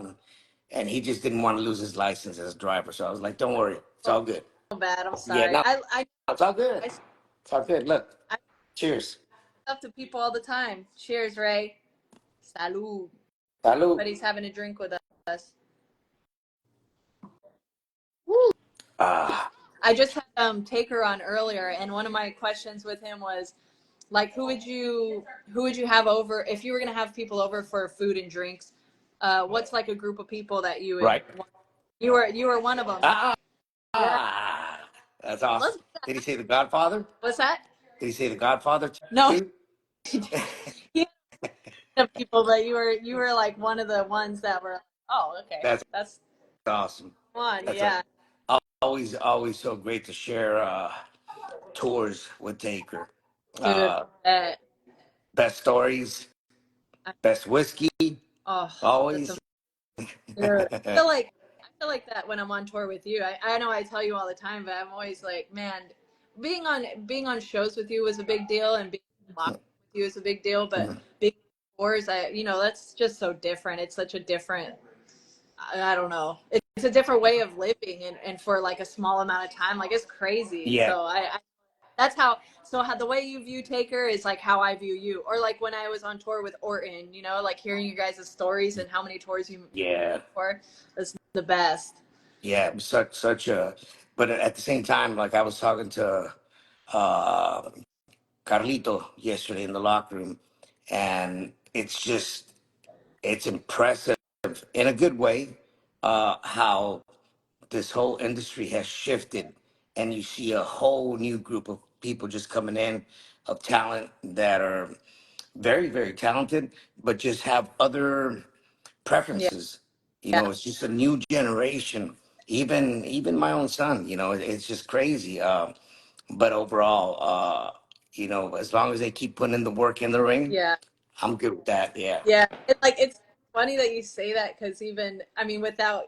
and he just didn't want to lose his license as a driver. So I was like, "Don't worry, it's all good." So bad. I'm Yeah, sorry. no, it's all good. I It's all good. Look, I cheers. stuff to people all the time. Cheers, Ray. Salud. Salud. But he's having a drink with us. Ah, I just had Taker on earlier, and one of my questions with him was like, who would you have over if you were gonna have people over for food and drinks? What's like a group of people that you would right. want? You were one of them. Ah, Yeah. that's Let's. awesome. Did he say the Godfather? What's that? Did he say the Godfather No, too? he had people, but you were like one of the ones that were. Oh, okay. That's That's awesome. one. That's Yeah. always so great to share tours with Taker. Dude. Uh, Uh, best stories, best whiskey, oh, that's always. a dude. I feel like that when I'm on tour with you. I know I tell you all the time, but I'm always like, man, being on shows with you was a big deal, and being locked with you is a big deal. But being on tours, that's just so different. It's such a different. I don't know. It's a different way of living, and for like a small amount of time, like it's crazy. Yeah, So I that's how the way you view Taker is like how I view you. Or like when I was on tour with Orton, like hearing you guys' stories and how many tours you yeah, for. That's the best. yeah. It was such a. But at the same time, like I was talking to uh, Carlito yesterday in the locker room, and it's impressive in a good way how this whole industry has shifted, and you see a whole new group of people just coming in of talent that are very very talented, but just have other Yeah. preferences. Yeah. It's just a new generation. Even my own son, it's just crazy. But overall, as long as they keep putting in the work in the ring, Yeah. I'm good with that. Yeah. Yeah. It's funny that you say that because even I mean without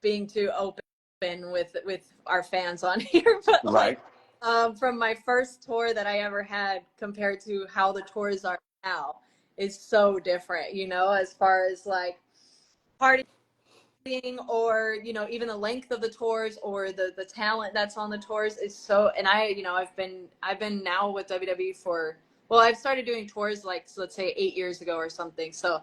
being too open with our fans on here, but like Right. from my first tour that I ever had compared to how the tours are now is so different, as far as like party or even the length of the tours or the talent that's on the tours is so. And I've been now with WWE for, well, I've started doing tours like, so let's say 8 years ago or something. So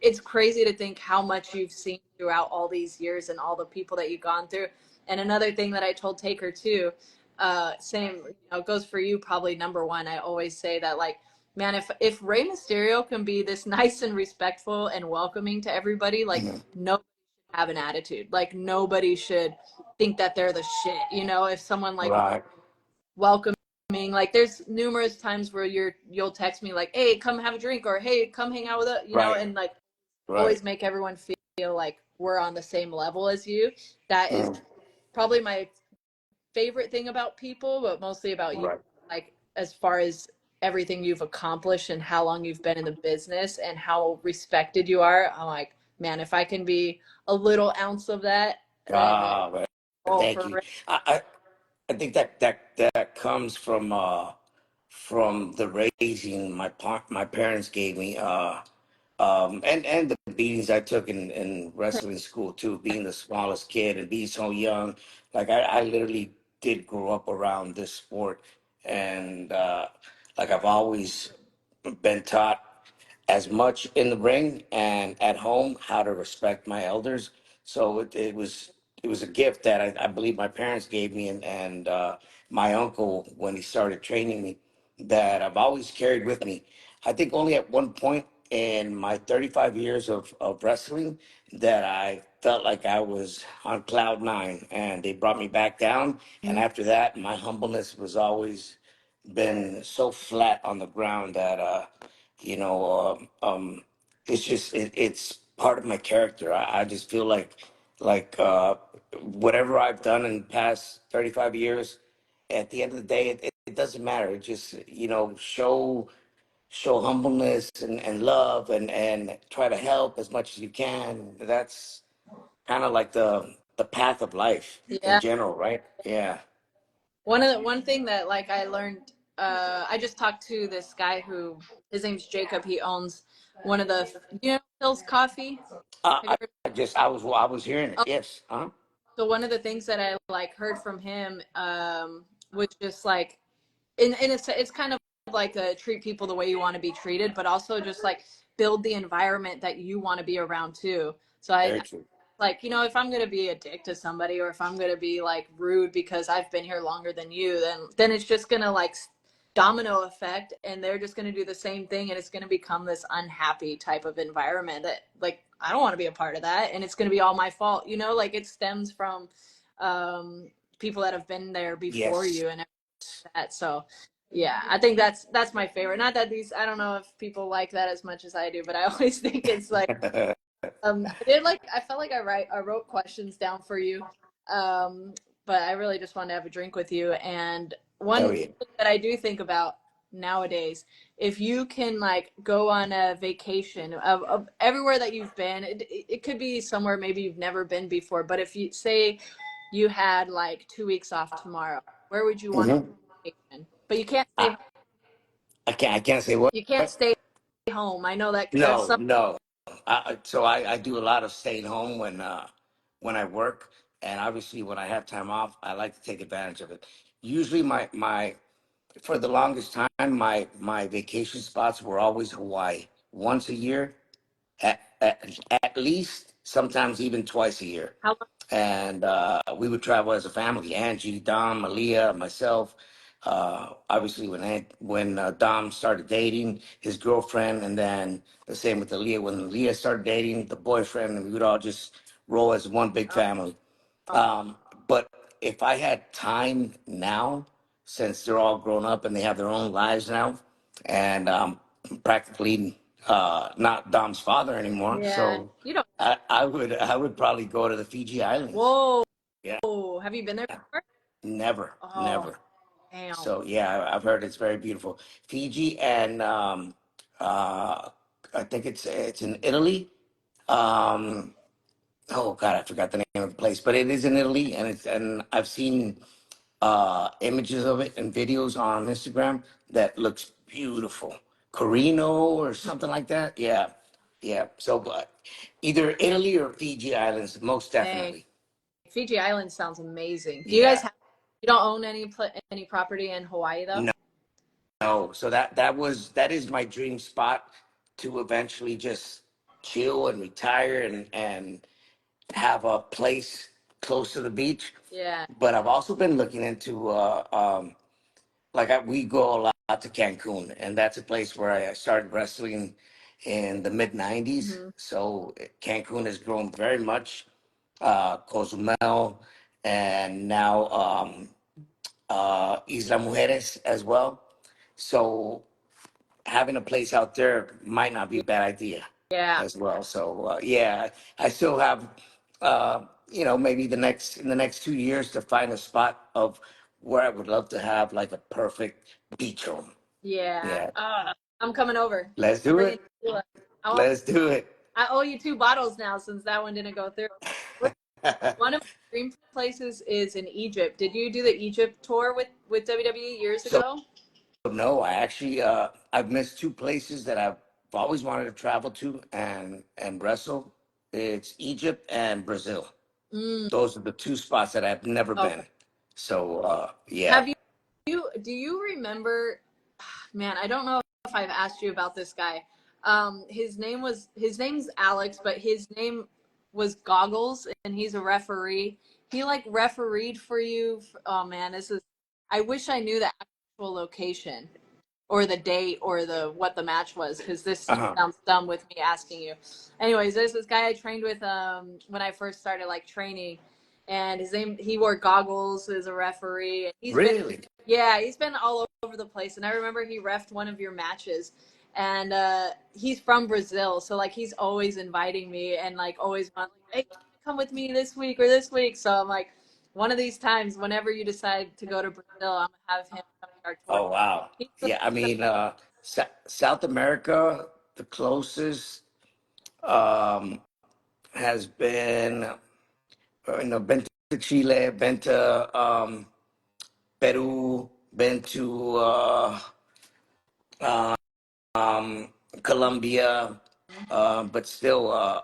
it's crazy to think how much you've seen throughout all these years and all the people that you've gone through. And another thing that I told Taker too, same, goes for you, probably number one. I always say that, like, man, if Rey Mysterio can be this nice and respectful and welcoming to everybody, like, Mhm. no have an attitude. Like nobody should think that they're the shit. If someone like Right. welcoming, like there's numerous times where you'll text me like, hey, come have a drink, or hey, come hang out with us, Right. and like Right. always make everyone feel like we're on the same level as you. That is Mm. probably my favorite thing about people, but mostly about you, Right. like as far as everything you've accomplished and how long you've been in the business and how respected you are. I'm like, man, if I can be a little ounce of that, then Man. all Thank for you. real. I think that comes from the raising my parents gave me, and the beatings I took in wrestling school too, being the smallest kid and being so young. Like I literally did grow up around this sport, and like I've always been taught as much in the ring and at home how to respect my elders. So it was a gift that I believe my parents gave me, and my uncle when he started training me, that I've always carried with me. I think only at one point in my 35 years of wrestling that I felt like I was on cloud nine, and they brought me back down. And after that, my humbleness was always been so flat on the ground that you know it's just it's part of my character. I just feel like whatever I've done in the past 35 years, at the end of the day, it doesn't matter. It just, show humbleness and love, and try to help as much as you can. That's kind of like the path of life in Yeah. general, right? Yeah. One thing that like I learned, I just talked to this guy who his name's Jacob. He owns one of the Phil's Coffee. Have you heard? I was hearing it. Oh, Yes. Huh? so one of the things that I like heard from him was just like, and it's kind of like treat people the way you want to be treated, but also just like build the environment that you want to be around too. So I Very true. like, if I'm going to be a dick to somebody, or if I'm going to be like rude because I've been here longer than you, then it's just going to like domino effect, and they're just going to do the same thing, and it's going to become this unhappy type of environment that like I don't want to be a part of that, and it's going to be all my fault, like it stems from people that have been there before Yes. you and that. So yeah, I think that's my favorite. Not that I don't know if people like that as much as I do, but I always think it's like I felt like I wrote questions down for you. Um, but I really just wanted to have a drink with you. And Hell one yeah. thing that I do think about nowadays, if you can like go on a vacation of everywhere that you've been, it could be somewhere maybe you've never been before, but if you say you had like 2 weeks off tomorrow, where would you want to Hmm. vacation? But you can't stay I, I can't say what. you can't stay home. I know that there's No, some. no. So I do a lot of staying home when I work, and obviously when I have time off, I like to take advantage of it. Usually, my for the longest time, my vacation spots were always Hawaii. Once a year, at least, sometimes even twice a year. How long? And we would travel as a family. Angie, Dom, Malia, myself. Obviously, when Dom started dating his girlfriend, and then the same with Aaliyah. When Aaliyah started dating the boyfriend, and we would all just roll as one big family. Um, but if I had time now, since they're all grown up and they have their own lives now, and practically not Dom's father anymore, Yeah, so you don't. I would probably go to the Fiji Islands. Whoa, Yeah, have you been there before? never, Oh, never. damn. So yeah, I've heard it's very beautiful. Fiji and uh, I think it's in Italy. Um, oh God, I forgot the name of the place, but it is in Italy, and I've seen images of it and videos on Instagram that looks beautiful. Carino or something like that. Yeah, yeah. So either Italy or Fiji Islands, most Dang. definitely. Fiji Island sounds amazing. Do you guys Yeah. have? You don't own any property in Hawaii though? No, no. So that is my dream spot to eventually just chill and retire and have a place close to the beach. Yeah, But I've also been looking into we go a lot to Cancun, and that's a place where I started wrestling in the mid '90s. hmm, So Cancun has grown very much. Cozumel, and now Isla Mujeres as well. So having a place out there might not be a bad idea yeah, as well. So yeah, I still have maybe in the next 2 years to find a spot of where I would love to have like a perfect beach home. yeah. Yeah, I'm coming over. let's I'm do bringing it. tequila. Let's do it. I owe you 2 bottles now since that one didn't go through. One of my dream places is in Egypt. Did you do the Egypt tour with WWE years So ago? no, I actually I've missed two places that I've always wanted to travel to and wrestle. It's Egypt and Brazil. Mm, Those are the two spots that I've never okay. been. So yeah. Have do you remember, man, I don't know if I've asked you about this guy. His name's Alex, but his name was Goggles, and he's a referee. He like refereed for you. Oh man, this is. I wish I knew the actual location or the date or the what the match was, because this Uh-huh. sounds dumb with me asking you. Anyways, there's this guy I trained with when I first started like training, and his name, he wore goggles as a referee, and Really? he's been all over the place. And I remember he refed one of your matches, and he's from Brazil, so like he's always inviting me and like always want like, hey, come with me this week or this week. So I'm like, one of these times, whenever you decide to go to Brazil, I'm gonna have him come to our tour. Oh wow. He's Yeah, I mean South America, the closest has been been to Chile, been to Peru, been to Colombia, but still,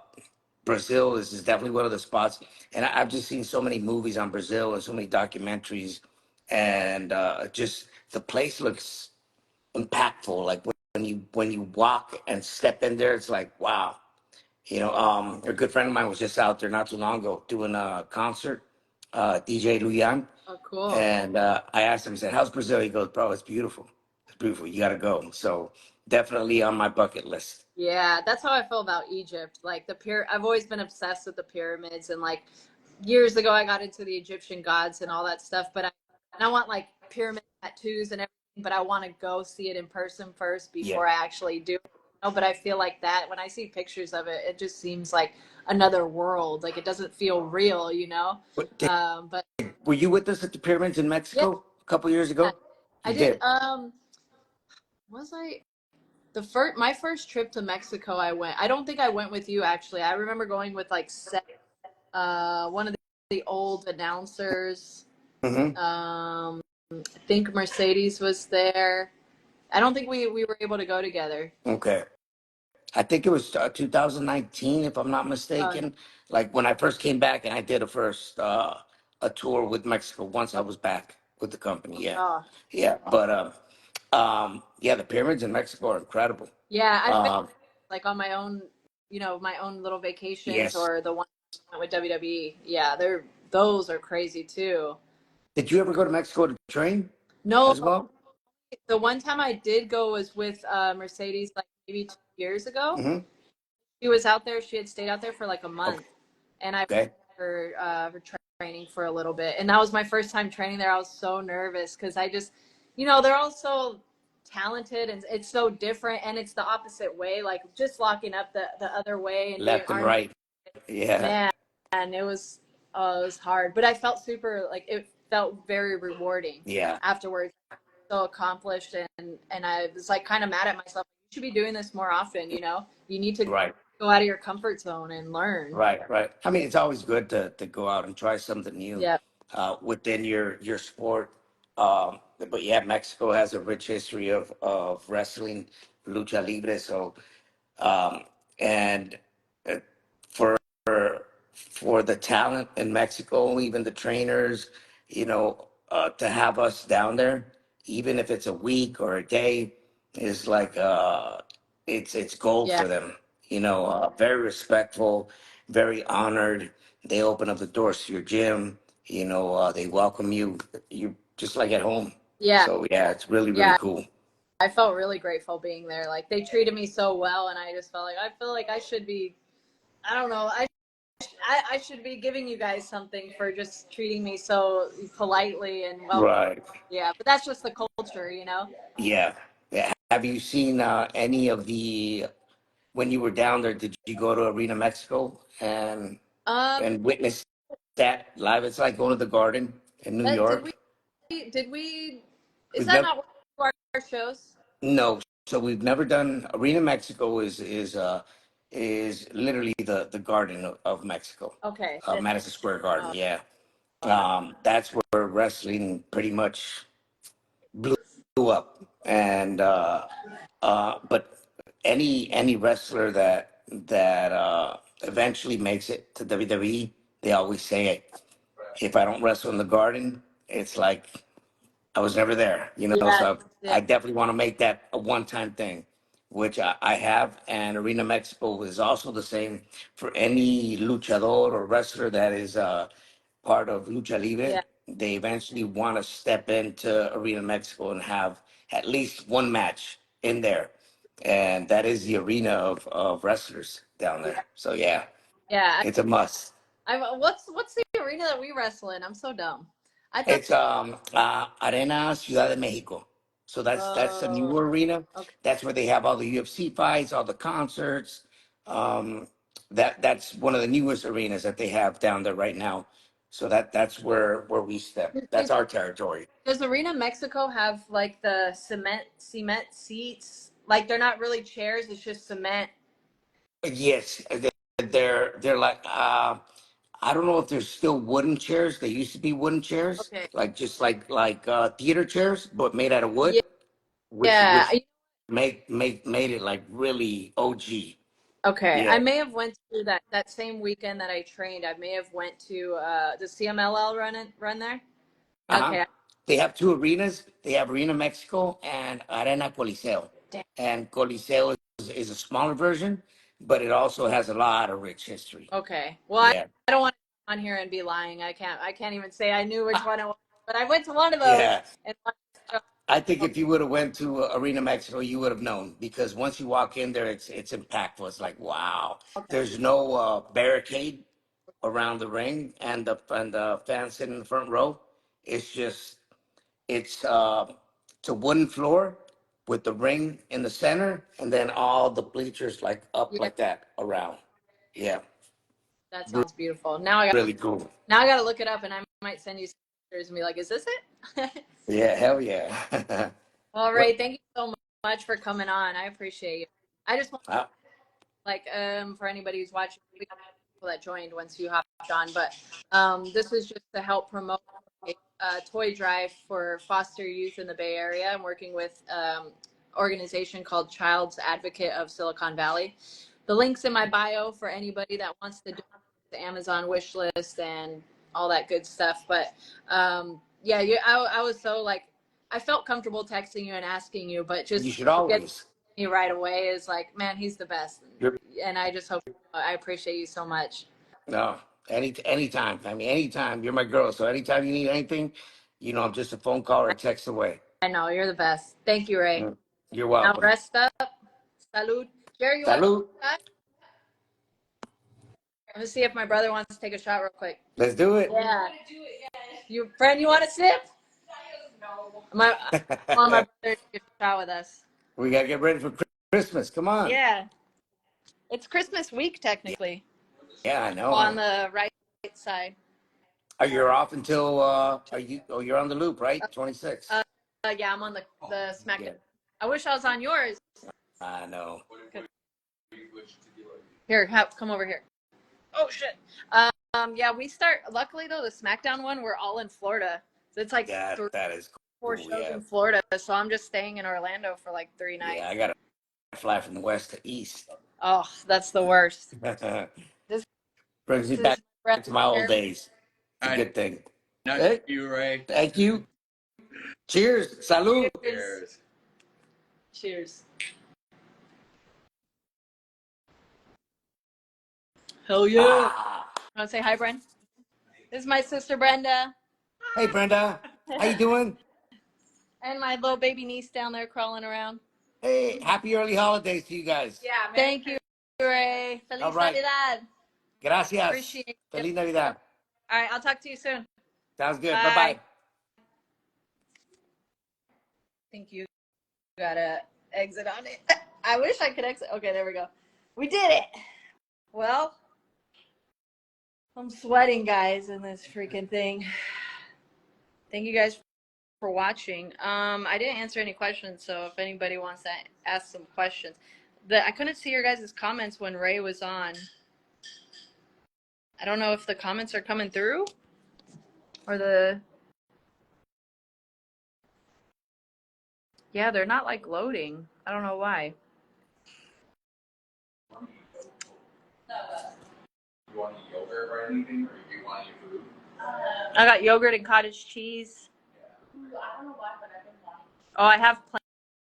Brazil is definitely one of the spots. And I've just seen so many movies on Brazil and so many documentaries, and just the place looks impactful. Like when you walk and step in there, it's like wow. A good friend of mine was just out there not too long ago doing a concert, DJ Luyan. oh, cool. And I asked him, I said, how's Brazil? He goes, bro, it's beautiful. It's beautiful. You got to go. So definitely on my bucket list. Yeah, that's how I feel about Egypt. Like I've always been obsessed with the pyramids, and like years ago I got into the Egyptian gods and all that stuff. But I want like pyramid tattoos and everything, but I want to go see it in person first Yeah. before I actually do it. But I feel like that when I see pictures of it, it just seems like another world. Like it doesn't feel real, you know. But But were you with us at the pyramids in yeah, Mexico a couple years I ago? You did. did. Was I? My first trip to Mexico, I went. I don't think I went with you actually. I remember going with like one of the old announcers. Hmm. I think Mercedes was there. I don't think we were able to go together. Okay. I think it was 2019, if I'm not Uh, mistaken. Like when I first came back and I did a tour with Mexico once I was back with the company. Yeah. oh, Yeah. But yeah, the pyramids in Mexico are incredible. yeah, I've been Um, like on my own, my own little vacations yes. or the one with WWE. Yeah, those are crazy too. Did you ever go to Mexico to train No, as well? the one time I did go was with Mercedes, like maybe 2 years ago. Hmm. She was out there. She had stayed out there for like a Okay. month, and I Okay. for training for a little bit. And that was my first time training there. I was so nervous because I just, they're all so talented and it's so different, and it's the opposite way. Like just locking up the other way and doing Left and arm, right. Yeah. man, and it was hard. But I felt super like it felt very rewarding Yeah. afterwards. So accomplished, and I was like kind of mad at myself. You should be doing this more often. You need to Right. go out of your comfort zone and learn. Right. Right. I mean, it's always good to go out and try something new Yeah. within your sport. But yeah, Mexico has a rich history of wrestling, lucha libre. So and uh, for for the talent in Mexico, even the trainers, to have us down there, even if it's a week or a day, is like it's gold Yeah. for them. Very respectful, very honored. They open up the doors to your gym. They welcome you. You just like at home. Yeah. So yeah, it's really Yeah. cool. I felt really grateful being there. Like they treated me so well, and I just feel like I should be. I don't know. I should be giving you guys something for just treating me so politely and well. Right. Yeah, but that's just the culture. Yeah. Yeah. Have you seen any of the when you were down there? Did you go to Arena Mexico Um, and witness that live? It's like going to the Garden in New that did York. we did we? Is We've that never not one of our shows? no, so we've never done Arena Mexico is is literally the Garden of Mexico, Okay. Madison Square Garden. Oh, Yeah, that's where wrestling pretty much blew up. And but any wrestler that eventually makes it to WWE, they always say it. If I don't wrestle in the Garden, it's like I was never there, you know. yeah. So I definitely want to make that a one-time thing, which I have. And Arena Mexico is also the same for any luchador or wrestler that is part of Lucha Yeah. Libre. They eventually want to step into Arena Mexico and have at least one match in there, and that is the arena of wrestlers down Yeah. there. So yeah, Yeah. it's a must. What's the arena that we wrestle in? I'm so dumb. I thought. It's Arena Ciudad de Mexico. So that's a Oh. new arena. Okay. That's where they have all the UFC fights, all the concerts. Um, that's one of the newest arenas that they have down there right now. So that's where we step. That's our territory. Does Arena Mexico have like the cement seats? Like they're not really chairs; it's just cement. Yes, they're like I don't know if there's still wooden chairs. They used to be wooden chairs, Okay. like just like theater chairs, but made out of wood, Yeah. Yeah. which made it like really OG. Okay. I Yeah. may have went to that same weekend that I trained. I may have went to the CMLL run there. Uh-huh. Okay. They have two arenas. They have Arena Mexico and Arena Coliseo. Damn. And Coliseo is a smaller version, but it also has a lot of rich history. Okay. Well, Yeah. I don't want to come on here and be lying. I can't even say I knew which one it was, but I went to one of those Yeah. and I think if you would have went to Arena Mexico, you would have known, because once you walk in there, it's impactful. It's like, wow. There's no barricade around the ring and the fans sitting in the front row. It's just it's a wooden floor with the ring in the center, and then all the bleachers like up yeah, like that around. Yeah, that sounds beautiful. really cool. Now I got to look it up, and I might send you some pictures and be like, "Is this it?" Yeah, hell yeah. All What? right, thank you so much for coming on. I appreciate you. I just want Uh, like for anybody who's watching, we have people that joined once you hopped on, but this is just to help promote a toy drive for foster youth in the Bay Area. I'm working with organization called Child's Advocate of Silicon Valley. The link's in my bio for anybody that wants to do the Amazon wish list and all that good stuff. But yeah, I was so like, I felt comfortable texting you and asking you, but you just should to get always. me right away is like, man, he's the best. You're, And I just hope, I appreciate you so much. no, anytime. I mean, anytime. You're my girl, so anytime you need anything, I'm just a phone call or a text away. I know, you're the best. Thank you, Ray. Mm, You're Now welcome. rest up. Salud. Jerry, you want to Salud. take a shot? Let me see if my brother wants to take a shot real quick. Let's do it. Yeah. You friend, you want to sip? I want my brother to take a shot with us. We gotta get ready for Christmas. Come on. Yeah. It's Christmas week technically. Yeah, I know. On the right side. Are you off until you're on the loop, right? 26. Yeah, I'm on the SmackDown. Yeah, I wish I was on yours. I know. Here, come over here. Oh shit. Yeah, we start. Luckily though, the SmackDown one, we're all in Florida. So it's like Yeah, that is four cool. shows Yeah. in Florida. So I'm just staying in Orlando for like 3 nights. Yeah, I gotta fly from west to east. Oh, that's the worst. This Brings me is back breath to my old air. days. It's a good thing. Nice Hey, to you, Ray. thank you. Cheers. Salud. Cheers. Cheers. Hell yeah. Ah. Want to say hi, Bren? This is my sister Brenda. Hey, Brenda. How you doing? And my little baby niece down there crawling around. Hey, happy early holidays to you guys. Yeah, thank you, Ray. Feliz All right. Navidad. Gracias. Appreciate it. Feliz Navidad. All right, I'll talk to you soon. Sounds good. Bye. Bye-bye. I think you gotta exit on it. I wish I could exit. Okay, there we go. We did it. Well, I'm sweating, guys, in this freaking thing. Thank you guys for watching. I didn't answer any questions, so if anybody wants to ask some questions. I couldn't see your guys' comments when Ray was on. I don't know if the comments are coming through or yeah, they're not like loading. I don't know why. You want to eat yogurt or anything, or do you want to eat food? I got yogurt and cottage cheese. Oh, I have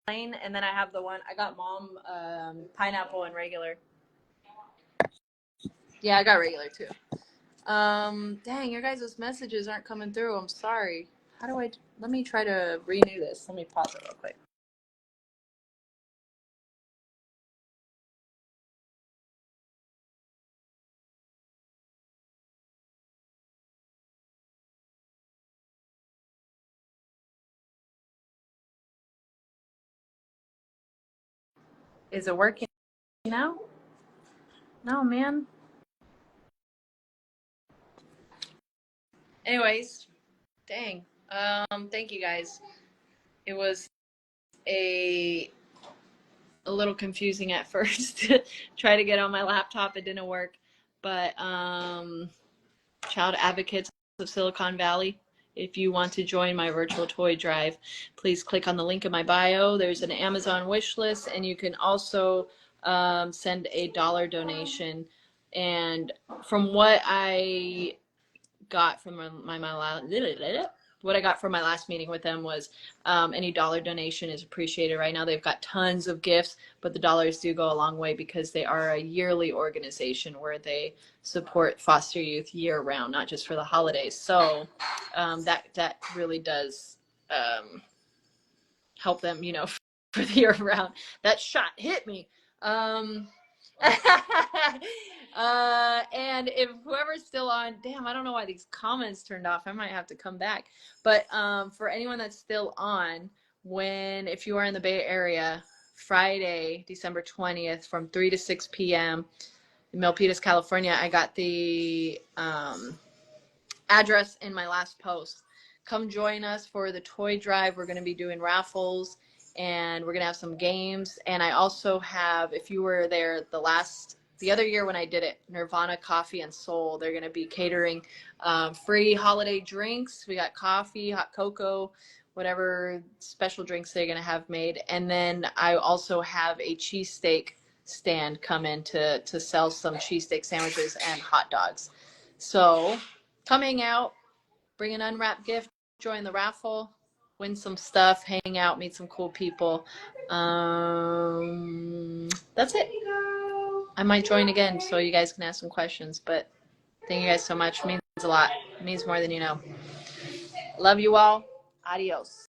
plain, and then I have the one I got mom pineapple and regular. Yeah, I got regular too. Dang, your guys' messages aren't coming through. I'm sorry. How do I? Let me try to renew this. Let me pause it real quick. Is it working now? No, man. Anyways, dang. Thank you guys. It was a little confusing at first. Try to get on my laptop, it didn't work. But Child Advocates of Silicon Valley, if you want to join my virtual toy drive, please click on the link in my bio. There's an Amazon wish list, and you can also send $1 donation. And from what I got from what I got from my last meeting with them was any dollar donation is appreciated. Right now they've got tons of gifts, but the dollars do go a long way because they are a yearly organization where they support foster youth year round, not just for the holidays. So that really does help them, for the year round. That shot hit me. And if whoever's still on, damn, I don't know why these comments turned off. I might have to come back. But for anyone that's still on, if you are in the Bay Area, Friday, December 20th, from 3 to 6 p.m. in Milpitas, California, I got the address in my last post. Come join us for the toy drive. We're going to be doing raffles and we're going to have some games. And I also have, if you were there the other year when I did it, Nirvana Coffee and Soul, they're going to be catering free holiday drinks. We got coffee, hot cocoa, whatever special drinks they're going to have made. And then I also have a cheesesteak stand come in to sell some cheesesteak sandwiches and hot dogs. So come hang out, bring an unwrapped gift, join the raffle, win some stuff, hang out, meet some cool people. That's it. I might join again so you guys can ask some questions, but thank you guys so much. It means a lot. It means more than you know. Love you all. Adios.